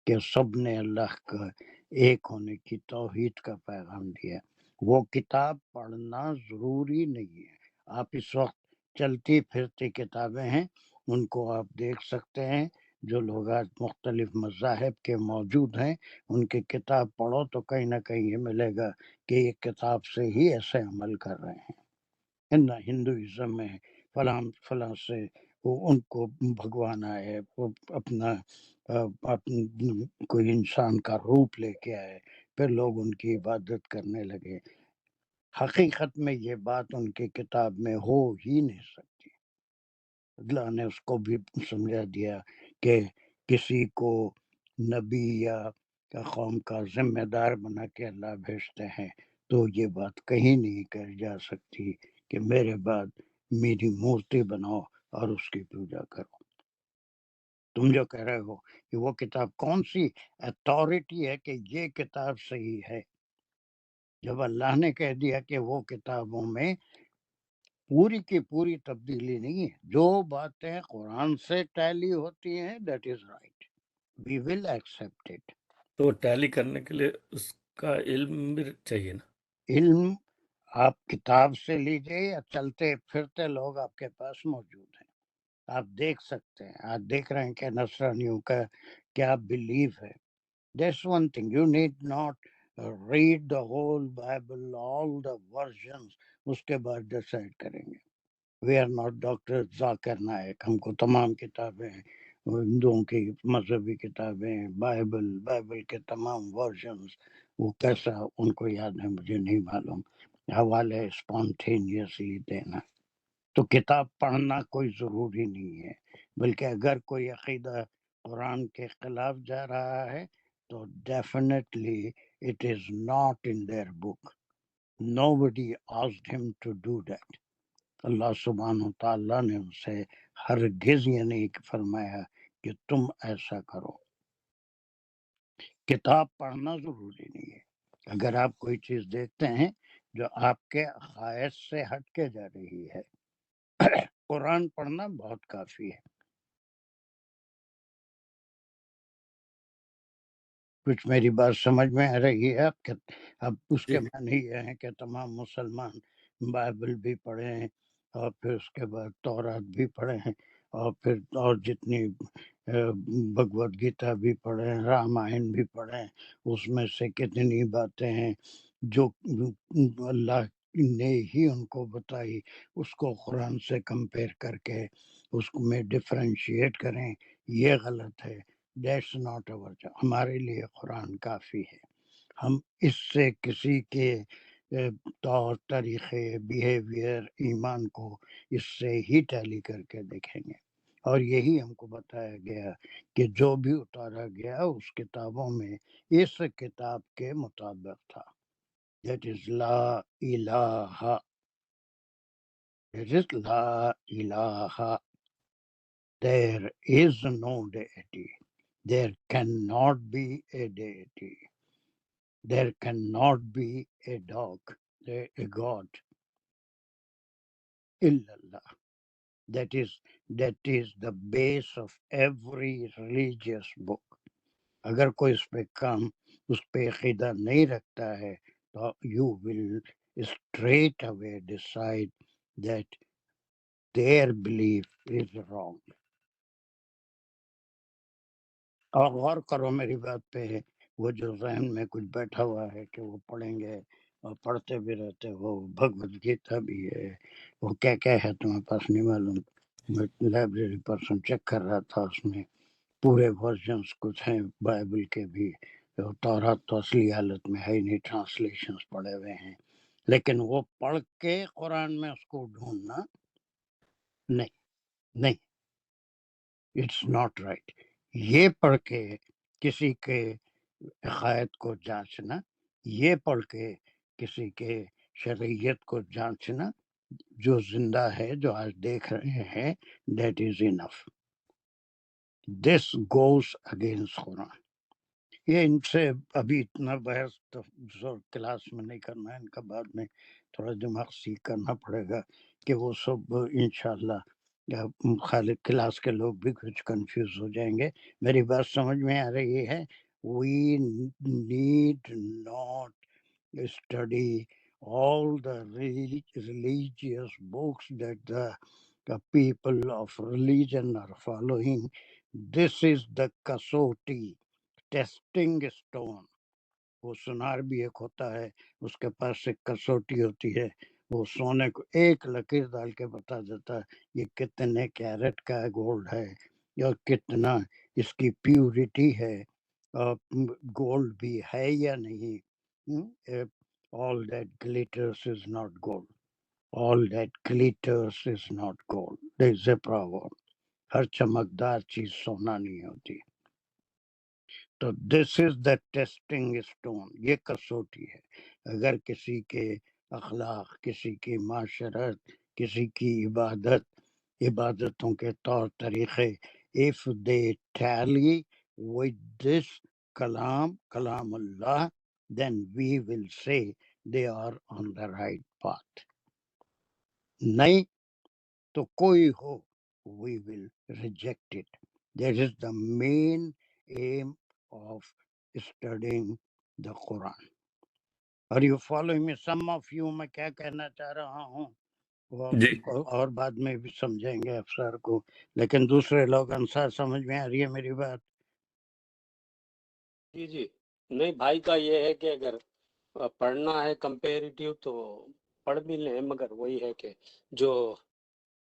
Speaker 1: کہ سب نے اللہ کا ایک ہونے کی توحید کا پیغام دیا۔ وہ کتاب پڑھنا ضروری نہیں ہے، آپ اس وقت چلتی پھرتی کتابیں ہیں ان کو آپ دیکھ سکتے ہیں، جو لوگ آج مختلف مذاہب کے موجود ہیں ان کی کتاب پڑھو تو کہیں نہ کہیں یہ ملے گا کہ یہ کتاب سے ہی ایسے عمل کر رہے ہیں۔ ہندوازم میں فلاں فلاں سے وہ ان کو بھگوان آئے، وہ اپنا کوئی انسان کا روپ لے کے آئے، پھر لوگ ان کی عبادت کرنے لگے۔ حقیقت میں یہ بات ان کی کتاب میں ہو ہی نہیں سکتی۔ اللہ نے اس کو بھی سمجھا دیا کہ کسی کو نبی یا قوم کا ذمہ دار بنا کے اللہ بھیجتے ہیں تو یہ بات کہیں نہیں کہی جا سکتی کہ میرے بعد میری مورتی بناؤ اور اس کی پوجا کرو۔ تم جو کہہ رہے ہو کہ وہ کتاب کون سی اتھارٹی ہے کہ یہ کتاب صحیح ہے، جب اللہ نے کہہ دیا کہ وہ کتابوں میں پوری کی پوری تبدیلی نہیں ہے، جو باتیں قرآن سے ٹیلی ہوتی ہیں that is right, we will accept it.
Speaker 7: تو ٹیلی کرنے کے لیے اس کا علم بھی چاہیے نا۔
Speaker 1: علم آپ کتاب سے لیجئے یا چلتے پھرتے لوگ آپ کے پاس موجود ہیں، آپ دیکھ سکتے ہیں، آپ دیکھ رہے ہیں کہ نصرانیوں کا کیا بلیف ہے۔ That's one thing, you need not read the whole Bible, all the versions، اس کے بعد ڈیسائیڈ کریں گے۔ We are not doctor Zakir Naik, ہم کو تمام کتابیں ہندوؤں کی مذہبی کتابیں، بائبل کے تمام ورژنز وہ کیسا ان کو یاد ہے مجھے نہیں معلوم، حوالے اسپونٹینیسلی دینا۔ تو کتاب پڑھنا کوئی ضروری نہیں ہے، بلکہ اگر کوئی عقیدہ قرآن کے خلاف جا رہا ہے تو definitely it is not in their book. Nobody asked him to do that. اللہ سبحانہ تعالیٰ نے ان سے ہرگز یہ نہیں فرمایا کہ تم ایسا کرو۔ کتاب پڑھنا ضروری نہیں ہے، اگر آپ کوئی چیز دیکھتے ہیں جو آپ کے عقائد سے ہٹ کے جا رہی ہے، قرآن پڑھنا بہت کافی ہے۔ کچھ میری بات سمجھ میں آ رہی ہے آپ کے؟ اب اس کے معنی یہ ہے کہ تمام مسلمان بائبل بھی پڑھیں اور پھر اس کے بعد تورات بھی پڑھیں اور پھر اور جتنی بھگوت گیتا بھی پڑھیں، رامائن بھی پڑھیں، اس میں سے کتنی باتیں ہیں جو اللہ نے ہی ان کو بتائی، اس کو قرآن سے کمپیئر کر کے اس میں ڈفرینشیٹ کریں، یہ غلط ہے۔ That's not our job. ہمارے لیے قرآن کافی ہے، ہم اس سے کسی کے طور طریقے بیہیویئر ایمان کو اس سے ہی ٹیلی کر کے دیکھیں گے، اور یہی ہم کو بتایا گیا کہ جو بھی اتارا گیا اس کتابوں میں اس کتاب کے مطابق تھا. That is لا الہ. That is لا الہ. There is no deity. There cannot be a deity. There cannot be a dog, a god. Illallah. That is the base of every religious book. اگر کوئی اس پہ کام اس پہ عقیدہ نہیں رکھتا ہے تو you will straight away decide that their belief is wrong. اور غور کرو میری بات پہ، وہ جو ذہن میں کچھ بیٹھا ہوا ہے کہ وہ پڑھیں گے اور پڑھتے بھی رہتے، وہ بھگوت گیتا بھی ہے، وہ کیا کیا ہے تمہیں پاس نہیں معلوم. میں لائبریری پرسن چیک کر رہا تھا، اس میں پورے ورژنس کچھ ہیں بائبل کے بھی. تورات تو اصلی حالت میں ہے نہیں، ٹرانسلیشنز پڑے ہوئے ہیں، لیکن وہ پڑھ کے قرآن میں اس کو ڈھونڈنا نہیں، اٹس ناٹ رائٹ. یہ پڑھ کے کسی کے عقائد کو جانچنا، یہ پڑھ کے کسی کے شرعیت کو جانچنا، جو زندہ ہے جو آج دیکھ رہے ہیں، that is enough. This goes against Quran. یہ ان سے ابھی اتنا بحث تو کلاس میں نہیں کرنا ہے، ان کا بعد میں تھوڑا دماغ سیکھ کرنا پڑے گا کہ وہ سب انشاءاللہ خالق کلاس کے لوگ بھی کچھ کنفیوز ہو جائیں گے. میری بات سمجھ میں آ رہی ہے؟ We need not study all the religious books that the people of religion are following. This is the kasoti, testing stone. وہ سونار بھی ایک ہوتا ہے، اس کے پاس ایک کسوٹی ہوتی ہے، وہ سونے کو ایک لکیر ڈال کے بتا دیتا ہے یہ کتنے کیرٹ کا گولڈ ہے یا کتنا اس کی پیورٹی ہے، گولڈ بھی ہے یا نہیں. all that glitters is not gold. all that glitters is not gold. there is a proverb. ہر چمکدار چیز سونا نہیں ہوتی. تو دس از دا ٹیسٹنگ اسٹون. یہ کسوٹی ہے. اگر کسی کے اخلاق، کسی کی معاشرت، کسی کی عبادتوں کے طور طریقے if they tally with this کلام اللہ, then we will say they are on the right path. نہیں تو کوئی ہو, we will reject it. That is the main aim of studying the Quran. Are you following me? Some of you میں کیا کہنا چاہ رہا ہوں
Speaker 7: جی
Speaker 1: اور بعد میں بھی سمجھیں گے افسر کو، لیکن دوسرے لوگ انصار سمجھ میں آ رہی ہے میری بات؟
Speaker 8: جی نہیں، بھائی کا یہ ہے کہ اگر پڑھنا ہے کمپیریٹیو تو پڑھ بھی لیں، مگر وہی ہے کہ جو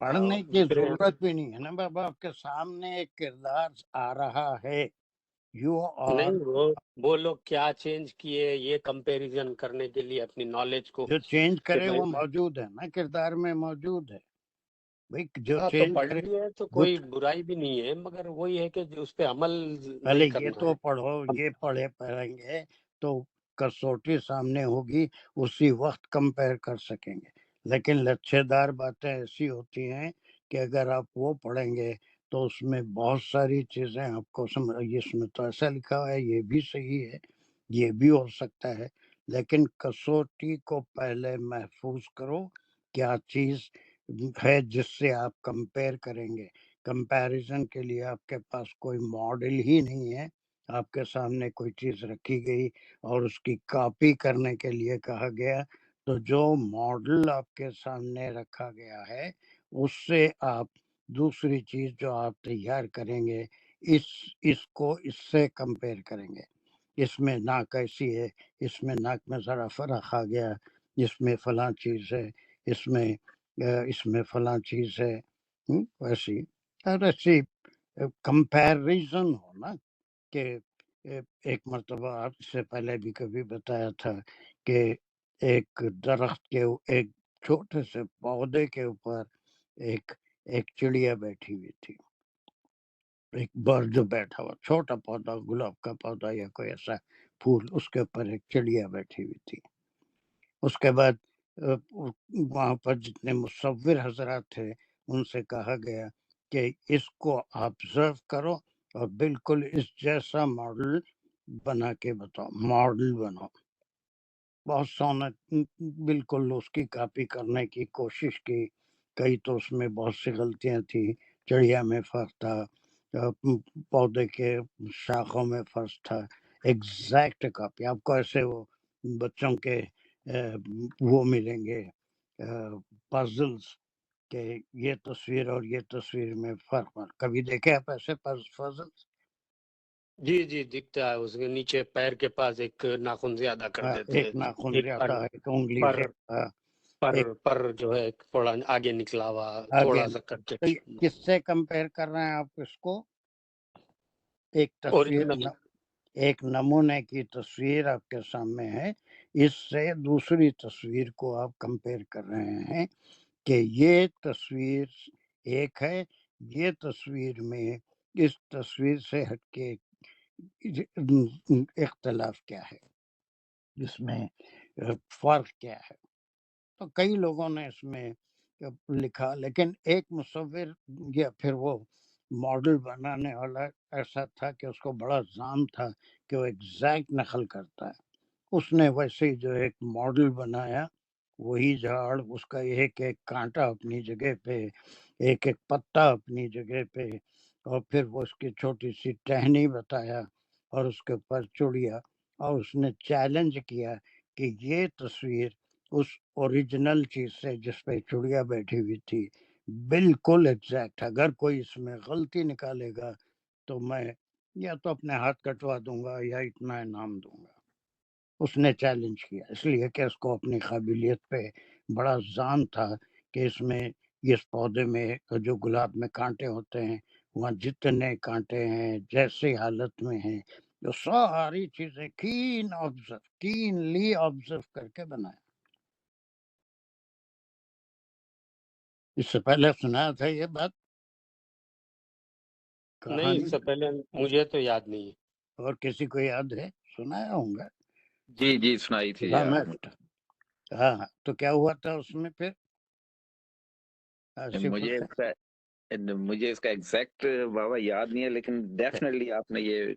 Speaker 1: پڑھنے کی ضرورت بھی نہیں ہے نا بابا. آپ کے سامنے ایک کردار آ رہا ہے، یو آر
Speaker 8: نہیں، وہ لوگ کیا چینج کیے یہ کمپیریزن کرنے کے لیے اپنی نالج کو
Speaker 1: جو چینج
Speaker 8: کہ
Speaker 1: کرے
Speaker 8: بھائی
Speaker 1: وہ موجود ہے نا، کردار میں موجود ہے بھائی. جو
Speaker 8: ہاں تو
Speaker 1: چینج کرے
Speaker 8: پڑھنی ہے تو کوئی برائی بھی نہیں ہے، مگر وہی ہے کہ جو اس پہ عمل
Speaker 1: پہلے
Speaker 8: نہیں
Speaker 1: یہ
Speaker 8: کرنا
Speaker 1: تو
Speaker 8: ہے.
Speaker 1: پڑھو، یہ پڑھیں گے تو کسوٹی سامنے ہوگی، اسی وقت کمپیئر کر سکیں گے. لیکن لچھے دار باتیں ایسی ہوتی ہیں کہ اگر آپ وہ پڑھیں گے تو اس میں بہت ساری چیزیں آپ کو اس میں تو ایسا لکھا ہوا ہے، یہ بھی صحیح ہے، یہ بھی ہو سکتا ہے. لیکن کسوٹی کو پہلے محفوظ کرو، کیا چیز ہے جس سے آپ کمپیئر کریں گے. کمپیریزن کے لیے آپ کے پاس کوئی ماڈل ہی نہیں ہے. آپ کے سامنے کوئی چیز رکھی گئی اور اس کی کاپی کرنے کے لیے کہا گیا، تو جو ماڈل آپ کے سامنے رکھا گیا ہے اس سے آپ دوسری چیز جو آپ تیار کریں گے اس کو اس سے کمپیئر کریں گے. اس میں ناک ایسی ہے، اس میں ناک میں ذرا فرق آ گیا، اس میں فلاں چیز ہے، اس میں فلاں چیز ہے. ویسی اور ایسی کمپیریزن ہونا کہ ایک مرتبہ آپ سے پہلے بھی کبھی بتایا تھا کہ ایک درخت کے ایک چھوٹے سے پودے کے اوپر ایک چڑیا بیٹھی ہوئی تھی. ایک برڈ جو بیٹھا ہوا، چھوٹا پودا، گلاب کا پودا یا کوئی ایسا پھول، اس کے اوپر ایک چڑیا بیٹھی ہوئی تھی۔ اس کے بعد وہاں پر جتنے مصور حضرات تھے ان سے کہا گیا کہ اس کو آبزرو کرو اور بالکل اس جیسا ماڈل بنا کے بتاؤ، ماڈل بناؤ۔ بہت سونا بالکل اس کی کاپی کرنے کی کوشش کی، کئی تو اس میں بہت سی غلطیاں تھی، چڑیا میں فرق تھا، پودے کے شاخوں میں فرق تھا، ایگزیکٹ کاپی۔ آپ کو ایسے وہ بچوں کے وہ ملیں گے پزلز کہ یہ تصویر اور یہ تصویر میں فرق، کبھی دیکھے آپ ایسے پزلز؟
Speaker 8: جی جی دکھتا ہے، اس کے نیچے پیر کے پاس ایک ناخن زیادہ کر دیتے
Speaker 1: ایک ناخن زیادہ، ایک انگلی زیادہ،
Speaker 8: پر جو ہے تھوڑا آگے نکلا ہوا، تھوڑا سا کٹ کے۔
Speaker 1: کس سے کمپیئر کر رہے ہیں آپ اس کو؟ ایک تصویر، ایک نمونے کی تصویر آپ کے سامنے ہے، اس سے دوسری تصویر کو آپ کمپیئر کر رہے ہیں کہ یہ تصویر ایک ہے، یہ تصویر میں اس تصویر سے ہٹ کے اختلاف کیا ہے، اس میں فرق کیا ہے۔ تو کئی لوگوں نے اس میں لکھا، لیکن ایک مصور یا پھر وہ ماڈل بنانے والا ایسا تھا کہ اس کو بڑا ظام تھا کہ وہ ایگزیکٹ نقل کرتا ہے۔ اس نے ویسے جو ایک ماڈل بنایا، وہی جھاڑ، اس کا ایک ایک کانٹا اپنی جگہ پہ، ایک ایک پتا اپنی جگہ پہ، اور پھر وہ اس کی چھوٹی سی ٹہنی بتایا اور اس کے اوپر چڑیا، اور اس نے چیلنج کیا کہ یہ تصویر اس اوریجنل چیز سے جس پہ چڑیا بیٹھی ہوئی تھی بالکل ایگزیکٹ، اگر کوئی اس میں غلطی نکالے گا تو میں یا تو اپنے ہاتھ کٹوا دوں گا یا اتنا انعام دوں گا۔ اس نے چیلنج کیا، اس لیے کہ اس کو اپنی قابلیت پہ بڑا ظان تھا کہ اس میں اس پودے میں جو گلاب میں کانٹے ہوتے ہیں، وہاں جتنے کانٹے ہیں جیسی حالت میں ہیں، جو ساری چیزیں کینلی آبزرو کر کے بنایا۔ اس سے پہلے سنایا تھا یہ بات؟
Speaker 8: نہیں، اس سے پہلے مجھے تو یاد نہیں ہے۔
Speaker 1: اور کسی کو یاد ہے؟ سنایا ہوں گا۔
Speaker 9: جی سنائی تھی۔
Speaker 1: ہاں، تو کیا ہوا تھا اس میں پھر؟
Speaker 9: مجھے اس کا ایگزیکٹ بابا یاد نہیں ہے، لیکن ڈیفینیٹلی آپ نے
Speaker 1: یہ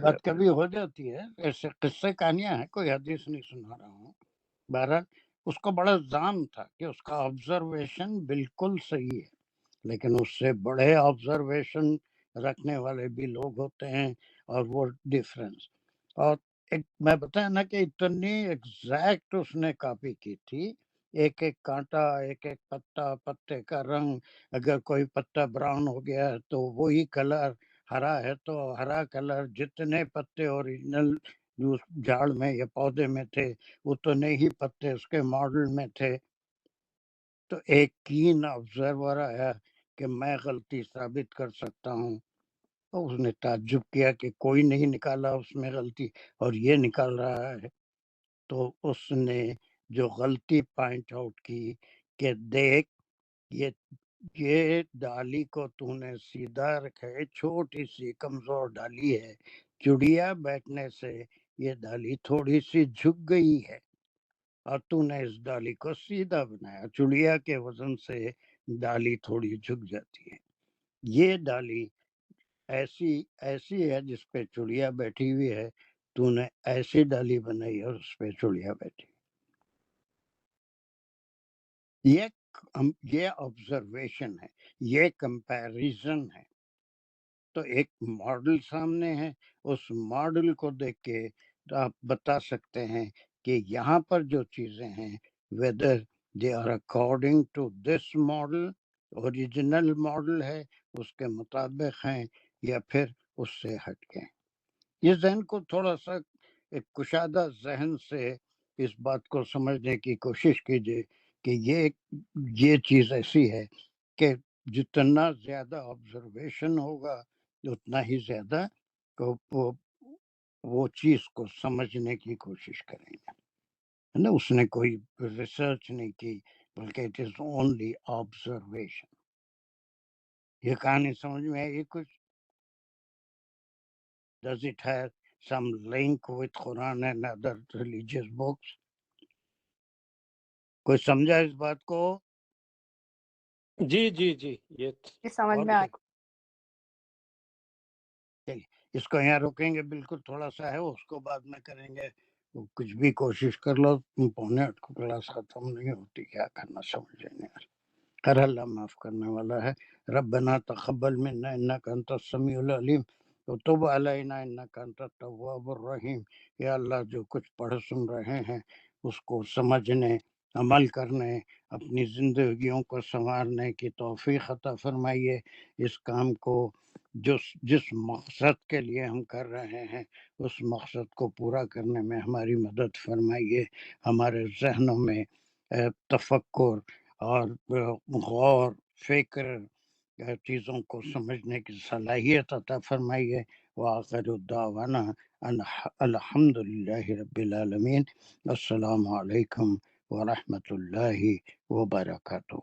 Speaker 1: بات کبھی ہو جاتی ہے، ایسے قصے کہانیاں ہیں، کوئی حدیث نہیں سنا رہا ہوں۔ بہرحال اس کو بڑا ظام تھا کہ اس کا آبزرویشن بالکل صحیح ہے، لیکن اس سے بڑے آبزرویشن رکھنے والے بھی لوگ ہوتے ہیں، اور وہ ڈیفرنس، اور ایک میں بتایا نا کہ اتنی ایگزیکٹ اس نے کاپی کی تھی، ایک ایک کانٹا، ایک ایک پتا، پتے کا رنگ، اگر کوئی پتا براؤن ہو گیا تو وہی کلر، ہرا ہے تو ہرا کلر، جتنے پتے اوریجنل جھاڑ میں یا پودے میں تھے اتنے ہی پتے اس کے ماڈل میں تھے۔ تو ایک کین آبزرور آیا کہ میں غلطی ثابت کر سکتا ہوں، اور اس نے تعجب کیا کہ کوئی نہیں نکالا اس میں غلطی اور یہ نکال رہا ہے۔ تو اس نے جو غلطی پوائنٹ آؤٹ کی کہ دیکھ، یہ ڈالی کو تو نے سیدھا رکھا ہے، چھوٹی سی کمزور ڈالی ہے، چڑیا بیٹھنے سے یہ ڈالی تھوڑی سی جھک گئی ہے، اور تو نے اس ڈالی کو سیدھا بنایا، چڑیا کے وزن سے ڈالی تھوڑی جھک جاتی ہے، یہ ڈالی ایسی ہے جس پہ چڑیا بیٹھی ہوئی ہے، تو نے ایسی ڈالی بنائی اور اس پہ چڑیا بیٹھی۔ یہ آبزرویشن ہے، یہ کمپیریزن ہے۔ تو ایک ماڈل سامنے ہے، اس ماڈل کو دیکھ کے آپ بتا سکتے ہیں کہ یہاں پر جو چیزیں ہیں whether they are according to this model، original model ہے اس کے مطابق ہیں یا پھر اس سے ہٹ کے۔ یہ ذہن کو تھوڑا سا ایک کشادہ ذہن سے اس بات کو سمجھنے کی کوشش کیجیے کہ یہ چیز ایسی ہے کہ جتنا زیادہ آبزرویشن ہوگا اتنا ہی زیادہ وہ چیز کو سمجھنے کی کوشش کریں گے۔ اس نے کوئی ریسرچ نہیں کی، بلکہ اٹ از اونلی آبزرویشن۔ یہ کہانی سمجھ میں آئی کچھ؟ Does it have some link with Quran and other religious books? کوئی سمجھا اس بات کو؟
Speaker 8: جی جی جی یہ
Speaker 5: سمجھ میں آ
Speaker 1: اس کو یہاں روکیں گے، بالکل تھوڑا سا ہے، اس کو بعد میں کریں گے. کچھ بھی کوشش کر لو، 7:45 کو کلاس ختم نہیں ہوتی، کیا کرنا سمجھ نہیں آ رہا. ہر اللہ معاف کرنے والا ہے. ربنا تقبل منا انک انت السمیع العلیم وتب علینا انک انت التواب الرحیم. یا اللہ جو کچھ پڑھ سن رہے ہیں اس کو سمجھنے، عمل کرنے، اپنی زندگیوں کو سنوارنے کی توفیق عطا فرمائیے. اس کام کو جس مقصد کے لیے ہم کر رہے ہیں اس مقصد کو پورا کرنے میں ہماری مدد فرمائیے. ہمارے ذہنوں میں تفکر اور غور فکر چیزوں کو سمجھنے کی صلاحیت عطا فرمائیے. وآخر الدعوانا الحمد للہ رب العالمین. السلام علیکم ورحمۃ اللہ وبرکاتہ.